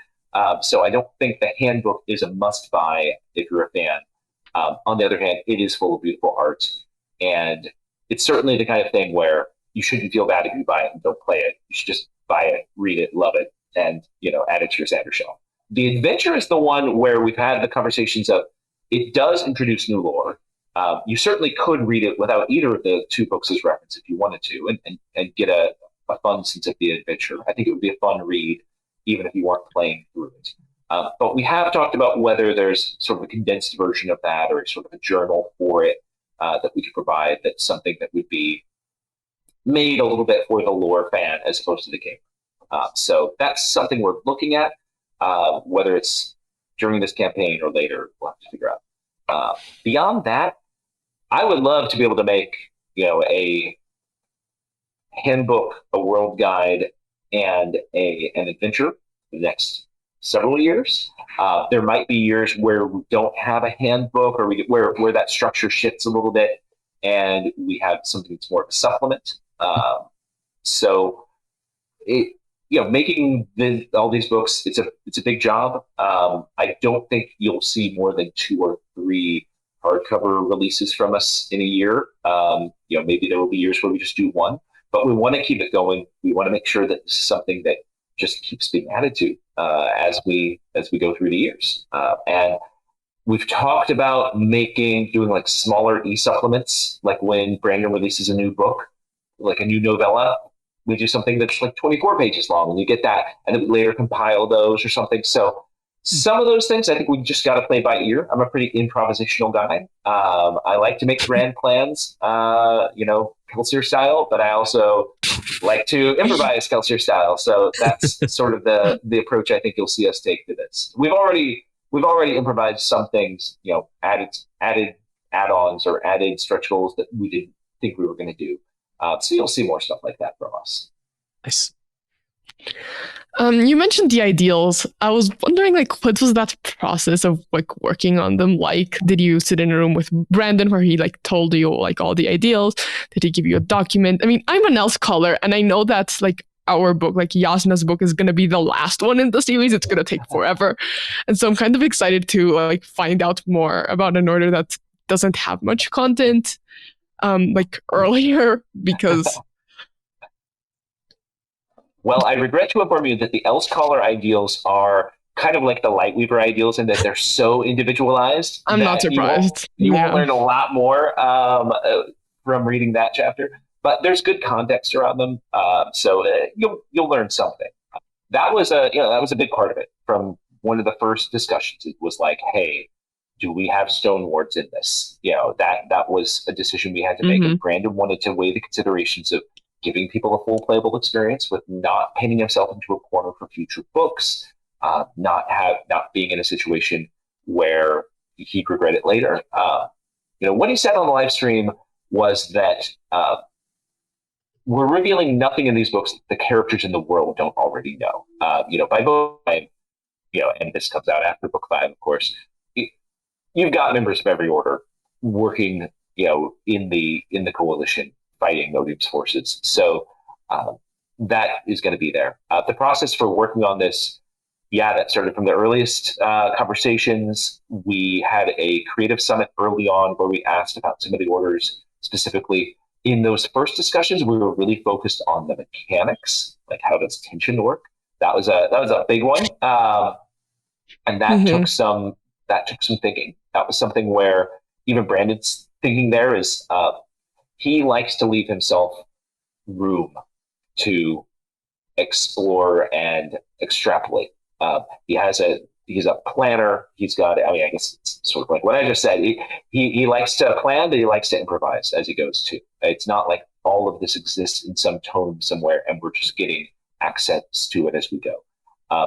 So I don't think the handbook is a must-buy if you're a fan. On the other hand, it is full of beautiful art, and it's certainly the kind of thing where you shouldn't feel bad if you buy it and don't play it. You should just buy it, read it, love it, and add it to your Xander shelf. The adventure is the one where we've had the conversations of it does introduce new lore. You certainly could read it without either of the two books as reference if you wanted to, and get a fun sense of the adventure. I think it would be a fun read, even if you weren't playing through it. But we have talked about whether there's sort of a condensed version of that or sort of a journal for it that we could provide. That's something that would be made a little bit for the lore fan as opposed to the game. So that's something we're looking at, whether it's during this campaign or later. We'll have to figure out. Beyond that, I would love to be able to make a handbook, a world guide, and an adventure for the next several years. There might be years where we don't have a handbook, or where that structure shifts a little bit, and we have something that's more of a supplement. So, making all these books, it's a big job. I don't think you'll see more than 2 or 3 hardcover releases from us in a year. Maybe there will be years where we just do 1, but we want to keep it going. We want to make sure that this is something that just keeps being added to as we go through the years. And we've talked about doing like smaller e-supplements, like when Brandon releases a new book, like a new novella, we do something that's like 24 pages long, and you get that, and then we later compile those or something. So some of those things, I think we just got to play by ear. I'm a pretty improvisational guy. I like to make grand plans, Kelsier style, but I also like to improvise Kelsier style. So that's sort of the approach I think you'll see us take to this. We've already improvised some things, added add-ons or added stretch goals that we didn't think we were going to do. So you'll see more stuff like that from us. Nice. You mentioned the ideals. I was wondering, what was that process of working on them like? Did you sit in a room with Brandon where he told you all the ideals? Did he give you a document? I mean, I'm an else caller, and I know that's our book, Yasna's book, is going to be the last one in the series. It's going to take forever, and so I'm kind of excited to find out more about an order that doesn't have much content, earlier, because. Well, I regret to inform you that the Else Caller ideals are kind of like the Lightweaver ideals in that they're so individualized. I'm not surprised. You won't learn a lot more from reading that chapter, but there's good context around them, so you'll learn something. That was a big part of it. From one of the first discussions, it was like, hey, do we have stone wards in this? That was a decision we had to make, and Brandon wanted to weigh the considerations of giving people a full playable experience with not painting himself into a corner for future books, not being in a situation where he'd regret it later. What he said on the live stream was that we're revealing nothing in these books that the characters in the world don't already know. By book 5, and this comes out after book 5, of course, you've got members of every order working, in the coalition, fighting Odin's forces. So that is going to be there. The process for working on this, that started from the earliest conversations. We had a creative summit early on where we asked about some of the orders specifically. In those first discussions, we were really focused on the mechanics, like how does tension work? That was a big one, and that took some that took some thinking. That was something where even Brandon's thinking there is he likes to leave himself room to explore and extrapolate. He's a planner. He's got, I mean, I guess it's sort of like what I just said. He likes to plan, but he likes to improvise as he goes too. It's not like all of this exists in some tome somewhere and we're just getting access to it as we go.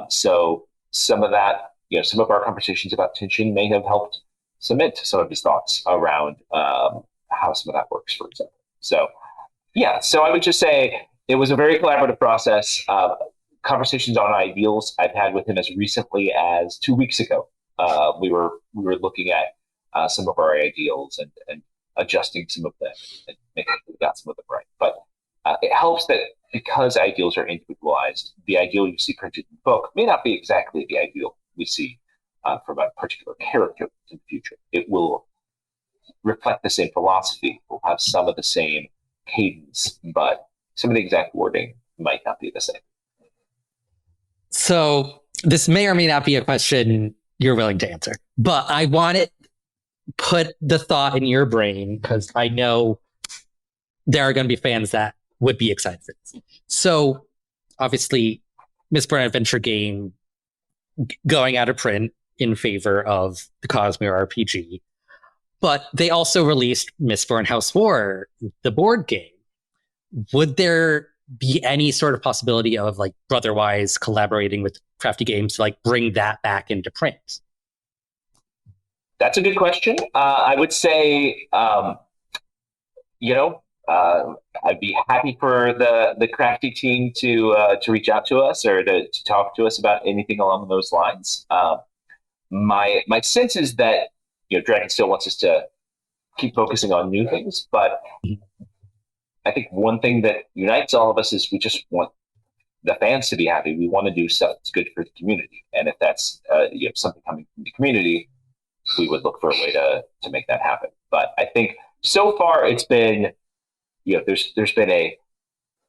So some of that, some of our conversations about tension may have helped cement some of his thoughts around how some of that works, for example. So I would just say it was a very collaborative process. Conversations on ideals I've had with him as recently as 2 weeks ago. We were looking at some of our ideals and adjusting some of them and making sure we got some of them right. But it helps that because ideals are individualized, the ideal you see printed in the book may not be exactly the ideal we see from a particular character in the future. It will reflect the same philosophy, will have some of the same cadence, but some of the exact wording might not be the same. So this may or may not be a question you're willing to answer, but I want to put the thought in your brain because I know there are going to be fans that would be excited for this. So obviously, Mistborn adventure game going out of print in favor of the Cosmere RPG, but they also released Mistborn House War, the board game. Would there be any sort of possibility of like Brotherwise collaborating with Crafty Games to like bring that back into print? That's a good question. I would say, I'd be happy for the Crafty team to reach out to us or to talk to us about anything along those lines. My sense is that Dragon still wants us to keep focusing on new things, but I think one thing that unites all of us is we just want the fans to be happy. We want to do stuff that's good for the community, and if that's something coming from the community, we would look for a way to make that happen. But I think so far it's been, there's been a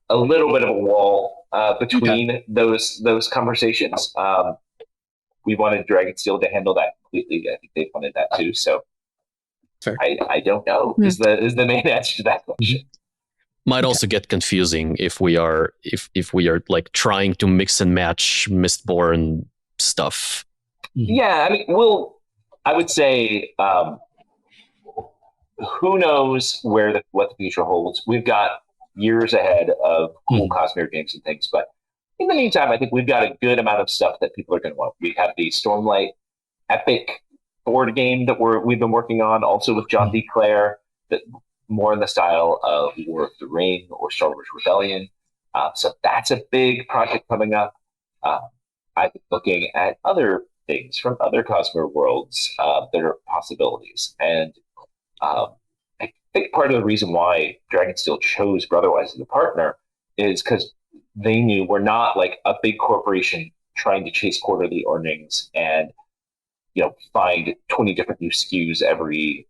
little bit of a wall between those conversations. We wanted Dragonsteel to handle that completely. I think they wanted that too. So Fair. I don't know is the main answer to that question. Might also get confusing if we are like trying to mix and match Mistborn stuff. Yeah, I mean, I would say, who knows what the future holds? We've got years ahead of cool Cosmere games and things, but in the meantime, I think we've got a good amount of stuff that people are going to want. We have the Stormlight Epic board game that we've been working on, also with John D. Clare, that more in the style of War of the Ring or Star Wars Rebellion. So that's a big project coming up. I've been looking at other things from other Cosmere worlds that are possibilities. And I think part of the reason why Dragonsteel chose Brotherwise as a partner is because they knew we're not like a big corporation trying to chase quarterly earnings and find 20 different new SKUs every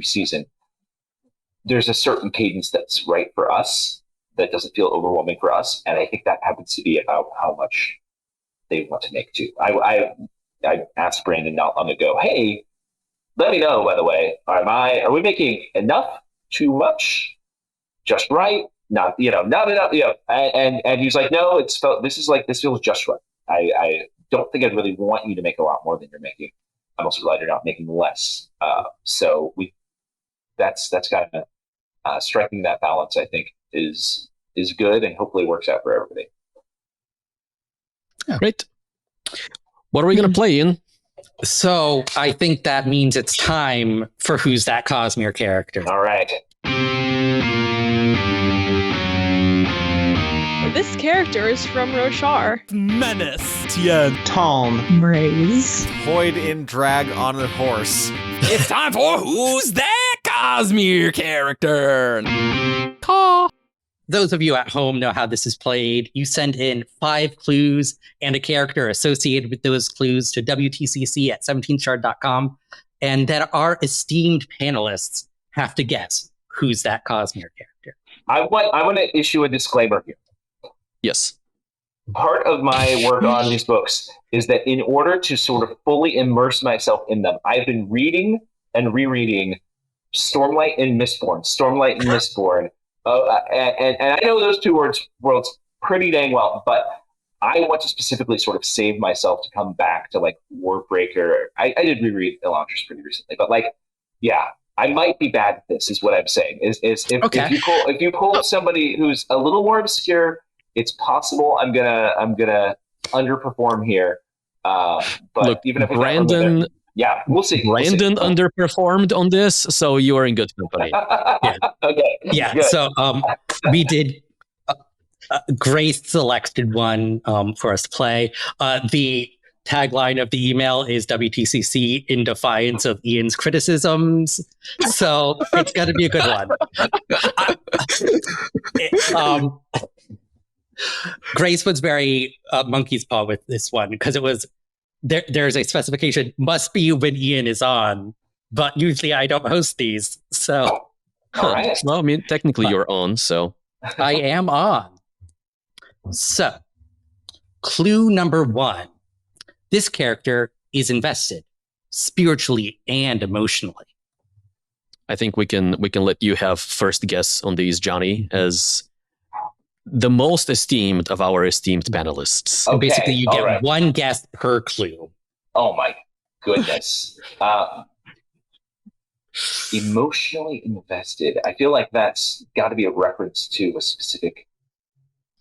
season. There's a certain cadence that's right for us that doesn't feel overwhelming for us, and I think that happens to be about how much they want to make too. I asked Brandon not long ago, hey, let me know, by the way, are we making enough, too much, just right, not enough, and he's like, no, this feels just right. I don't think I'd really want you to make a lot more than you're making. I'm also glad you're not making less. So that's kind of striking that balance, I think, is good and hopefully works out for everybody. Great. What are we going to play, Ian? So I think that means it's time for Who's That Cosmere Character. All right. This character is from Roshar. Menace. Tien. Tom. Braze. Void in drag on a horse. It's time for Who's That Cosmere Character? Caw. Those of you at home know how this is played. You send in 5 clues and a character associated with those clues to WTCC@17shard.com, and then our esteemed panelists have to guess who's that Cosmere character. I want to issue a disclaimer here. Yes. part of my work on these books is that in order to sort of fully immerse myself in them, I've been reading and rereading Stormlight and Mistborn. And I know those two worlds pretty dang well, but I want to specifically sort of save myself to come back to like Warbreaker. I did reread Elantris pretty recently, but like, yeah, I might be bad at this. Is what I'm saying. If you pull somebody who's a little more obscure, it's possible I'm gonna underperform here. But look, even if Brandon, yeah, we'll see. Brandon underperformed on this, so you are in good company. Yeah. Okay. Yeah. Good. So we did. Grace selected one for us to play. The tagline of the email is WTCC in defiance of Ian's criticisms. So it's got to be a good one. Grace was very monkey's paw with this one because it was there's a specification must be when Ian is on, but usually I don't host these. So, all right. Well, I mean, technically you're on, so I am on. So, clue number 1. This character is invested spiritually and emotionally. I think we can let you have first guess on these, Johnny, as the most esteemed of our esteemed panelists. Okay, Basically, you get right. one guess per clue. Oh my goodness. Emotionally invested. I feel like that's got to be a reference to a specific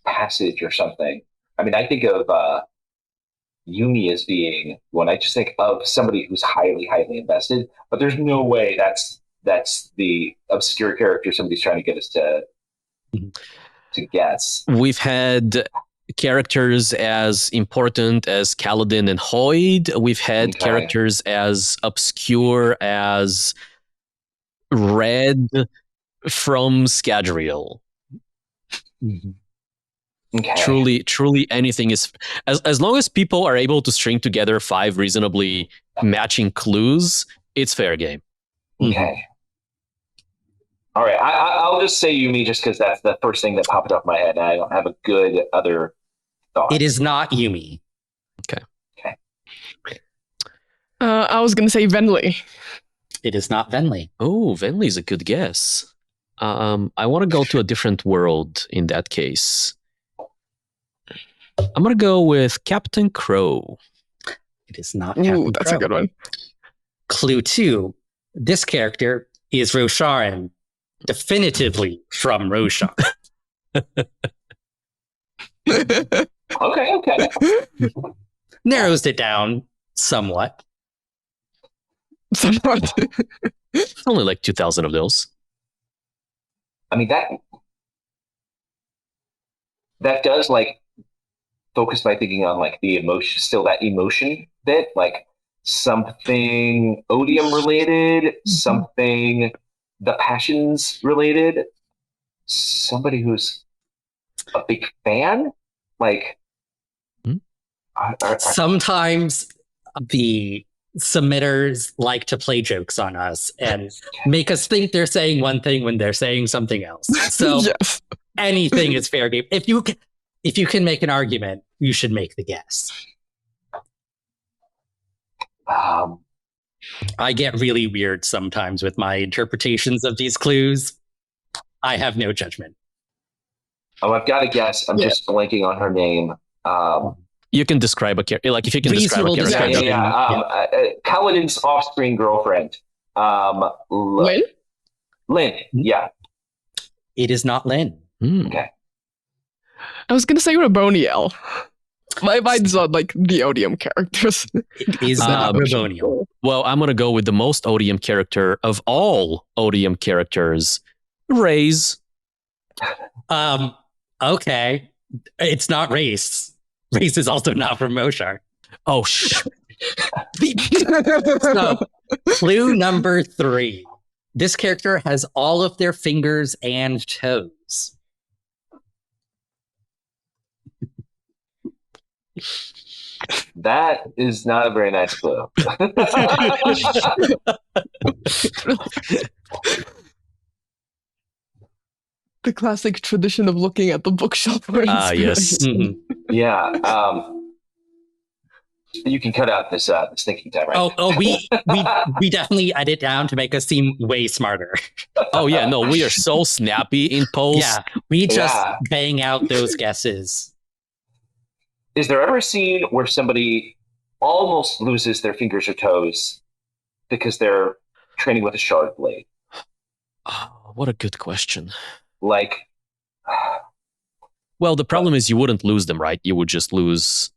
passage or something. I mean, I think of Yumi as being one. I just think of somebody who's highly, highly invested, but there's no way that's the obscure character somebody's trying to get us to guess. We've had characters as important as Kaladin and Hoyd. We've had characters as obscure as Red from Scadrial. Mm-hmm. Okay. Truly anything is, as long as people are able to string together 5 reasonably matching clues, it's fair game. Okay. All right. I'll just say Yumi just because that's the first thing that popped up my head. And I don't have a good other thought. It is not Yumi. Okay. I was going to say Venli. It is not Venli. Oh, Venli's a good guess. I want to go to a different world in that case. I'm going to go with Captain Crow. It is not Captain Ooh, that's Crow. a good one. Clue 2. This character is Rosharan, definitively from Roshan. Okay. Narrows it down somewhat. Somewhat. It's only like 2,000 of those. I mean, that does like focus my thinking on like the emotion, still that emotion bit, like something odium related, something the passions related, somebody who's a big fan, like Sometimes the submitters like to play jokes on us and make us think they're saying one thing when they're saying something else. So Yes. anything is fair game. If you can make an argument, you should make the guess. I get really weird sometimes with my interpretations of these clues. I have no judgment. I've got to guess. I'm just blanking on her name. You can describe a character, like if you can describe a Reasonable character. description. Kaladin's offspring girlfriend. Lynn? Lynn, yeah. It is not Lynn. Okay. I was going to say Raboniel. My mind's on like the Odium characters. It is not Raboniel. Well, I'm going to go with the most Odium character of all Odium characters, Raze. Okay. It's not Race. Race is also not from Moshar. Oh, So, clue number 3. This character has all of their fingers and toes. That is not a very nice clue. The classic tradition of looking at the bookshelf for inspiration. Yes. Yeah. You can cut out this thinking time, right? We definitely edit down to make us seem way smarter. Oh yeah, no, we are so snappy in post. Yeah, we just bang out those guesses. Is there ever a scene where somebody almost loses their fingers or toes because they're training with a shard blade? Oh, what a good question. Like, well, the problem is you wouldn't lose them, right? You would just lose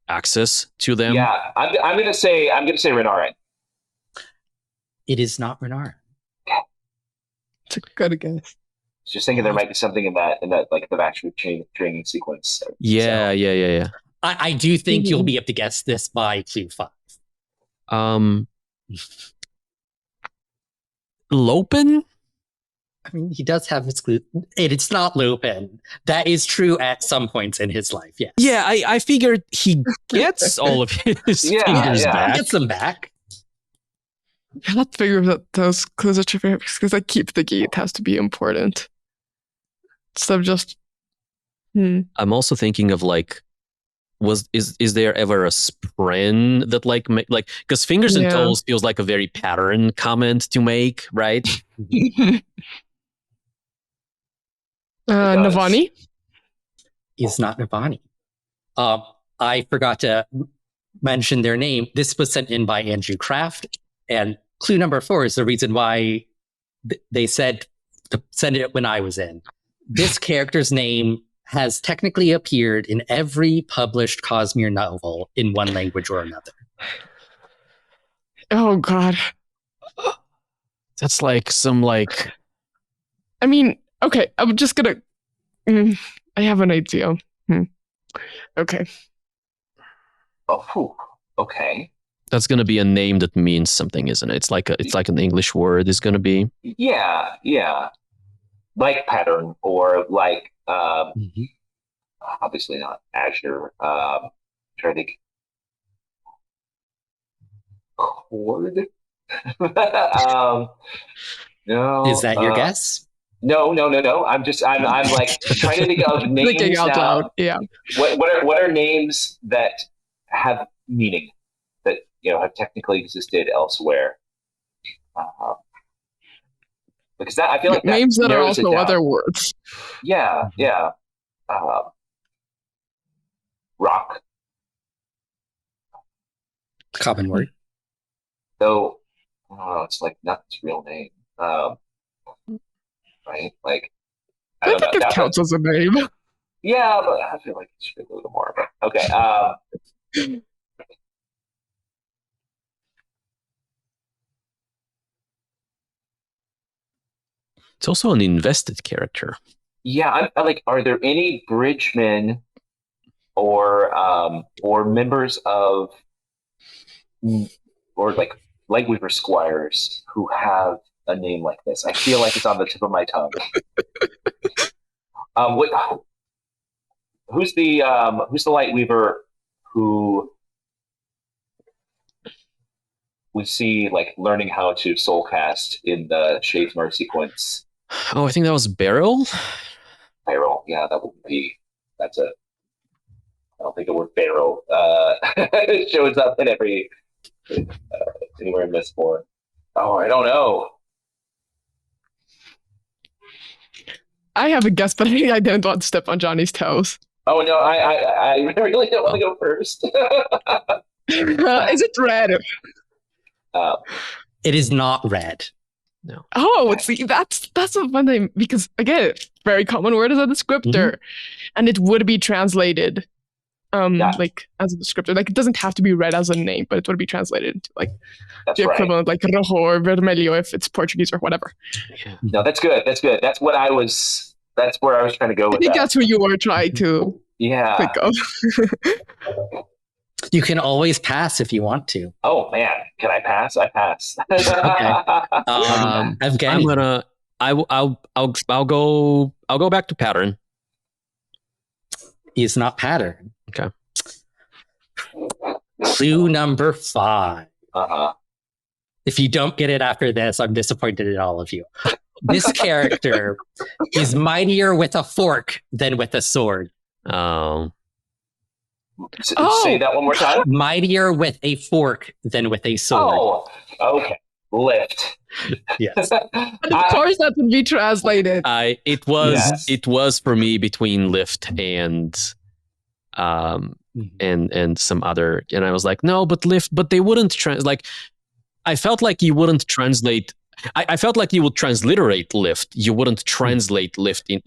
access to them. Yeah, I'm gonna say Renarin. It is not Renarin. It's a good guess. Just thinking there might be something in that like the actual training sequence. Yeah. I do think you'll be able to guess this by clue 5. Lopin? I mean, he does have his clue. It's not Lopin. That is true at some points in his life, yes. Yeah, I figured he gets all of his fingers back. He gets them back. I cannot figure out those clues are tricky because I keep thinking it has to be important. So just... I'm also thinking of like, is there ever a spren that like because fingers and toes feels like a very pattern comment to make, right? Navani? Is not Navani. I forgot to mention their name. This was sent in by Andrew Kraft, and clue number 4 is the reason why they said to send it when I was in. This character's name has technically appeared in every published Cosmere novel in one language or another. Oh, God. That's like some like... I mean, okay, I'm just gonna... I have an idea. Okay. Oh, okay. That's gonna be a name that means something, isn't it? It's like an English word is gonna be. Yeah. Like pattern or like obviously not Azure. Trying to think. Chord? No. Is that your guess? No. I'm like trying to think of names Thinking out loud. Yeah. What are names that have meaning that have technically existed elsewhere? Because I feel like names that are also other words. Yeah. Rock. Common word. Though, it's like not its real name. Right? Like, I think it counts as a name. Yeah, but I feel like it should be a little more. But okay. It's also an invested character. Yeah, I like. Are there any bridgemen or members of or like Lightweaver squires who have a name like this? I feel like it's on the tip of my tongue. Who's the Lightweaver who we see like learning how to soulcast in the Shadesmar sequence? Oh, I think that was Beryl. Beryl, yeah, that would be. That's a. I don't think the word Beryl shows up in every anywhere in Mistborn. Oh, I don't know. I have a guess, but I didn't want to step on Johnny's toes. Oh no, I really don't want to go first. Is it red? It is not red. No. Oh, see, that's a fun thing because again, very common word as a descriptor, and it would be translated, like as a descriptor. Like it doesn't have to be read as a name, but it would be translated into like the equivalent, like rojo or vermelho if it's Portuguese or whatever. Yeah. No, that's good. That's good. That's where I was trying to go with. I think that's what you were trying to think of. You can always pass if you want to. Oh man, can I pass? I pass. Okay. Evgeni. I'll go back to pattern. Is not pattern. Okay. Clue number 5. Uh-huh. If you don't get it after this, I'm disappointed in all of you. This character is mightier with a fork than with a sword. Oh. Say that one more time. Mightier with a fork than with a sword. Oh, okay. Lift. Yes. But of course, that would be translated. It was Yes. it was for me between lift and and some other, and I was like, no, but lift, but they wouldn't like. I felt like you wouldn't translate. I felt like you would transliterate lift. You wouldn't translate lift in,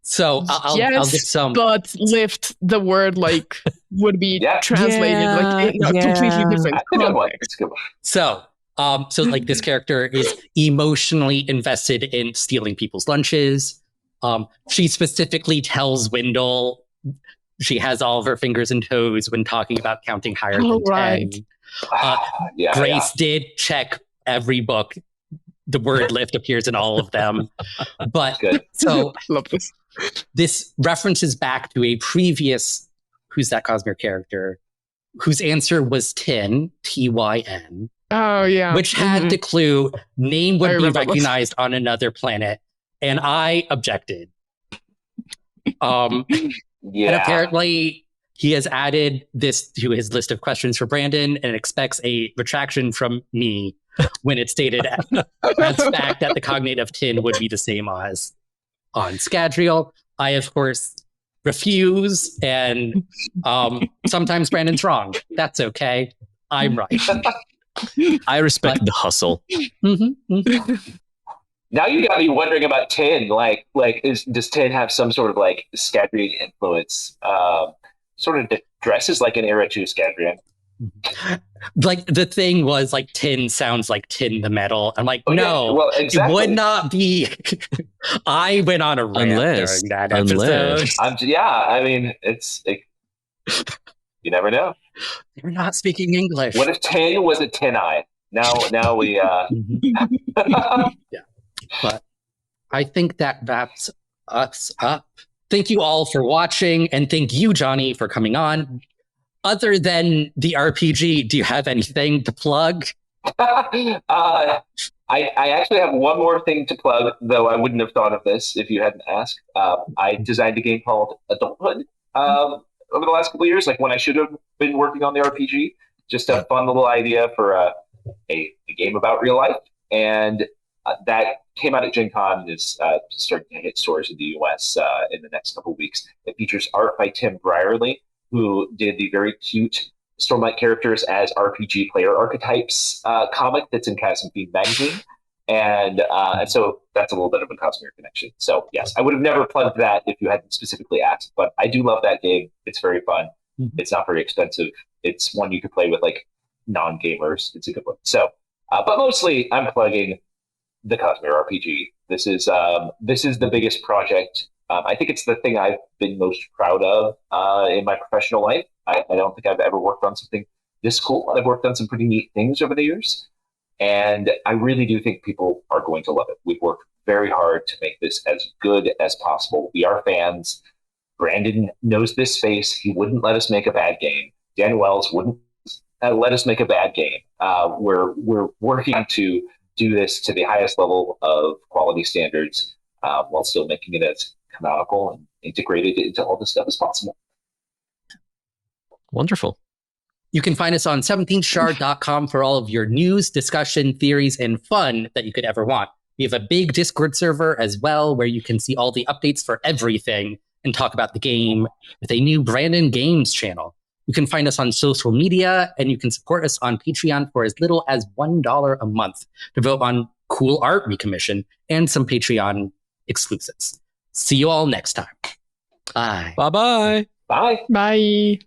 So I'll Yes, get some. but lift, the word like would be Yeah. translated like in a completely different That's a good one. context. That's a good one. So like this character is emotionally invested in stealing people's lunches. She specifically tells Wendell she has all of her fingers and toes when talking about counting higher than 10. Yeah, Grace did check every book. The word lift appears in all of them. But Good. so Love this. this references back to a previous Who's That Cosmere character whose answer was Tin, Tyn, Oh yeah. which had the clue name I would be remember this. recognized on another planet. And I objected. And Yeah. apparently he has added this to his list of questions for Brandon and expects a retraction from me when it's stated as fact that the cognate of tin would be the same as on Scadrial. I, of course, refuse, and sometimes Brandon's wrong. That's okay. I'm right. I respect the hustle. Now you got me wondering about Tin. Does Tin have some sort of like Scadrian influence? Sort of dresses like an era 2 Scadrian. Like the thing was like tin sounds like tin the metal. I'm like, Oh, yeah. no, Well, exactly. it would not be. I went on a rant Unless- during that episode. I mean, you never know. They're not speaking English. What if Tin was a tin eye? Now we But I think that wraps us up. Thank you all for watching, and thank you, Johnny, for coming on. Other than the RPG, do you have anything to plug? I actually have one more thing to plug, though I wouldn't have thought of this if you hadn't asked. I designed a game called Adulthood over the last couple of years, like when I should have been working on the RPG. Just a fun little idea for a game about real life. And that came out at Gen Con and is starting to hit stores in the US in the next couple of weeks. It features art by Tim Brierley, who did the very cute Stormlight characters as RPG player archetypes comic that's in Chasm Fiend magazine. And so that's a little bit of a Cosmere connection. So yes, I would have never plugged that if you hadn't specifically asked, but I do love that game. It's very fun. It's not very expensive. It's one you could play with like non-gamers. It's a good one. So, but mostly I'm plugging the Cosmere RPG. This is the biggest project. I think it's the thing I've been most proud of in my professional life. I don't think I've ever worked on something this cool. I've worked on some pretty neat things over the years, and I really do think people are going to love it. We've worked very hard to make this as good as possible. We are fans. Brandon knows this space. He wouldn't let us make a bad game. Dan Wells wouldn't let us make a bad game. We're working to do this to the highest level of quality standards while still making it as canonical and integrated into all this stuff as possible. Wonderful. You can find us on 17thshard.com for all of your news, discussion, theories, and fun that you could ever want. We have a big Discord server as well where you can see all the updates for everything and talk about the game with a new Brandon Games channel. You can find us on social media, and you can support us on Patreon for as little as $1 a month to vote on cool art we commission and some Patreon exclusives. See you all next time. Bye. Bye-bye. Bye. Bye.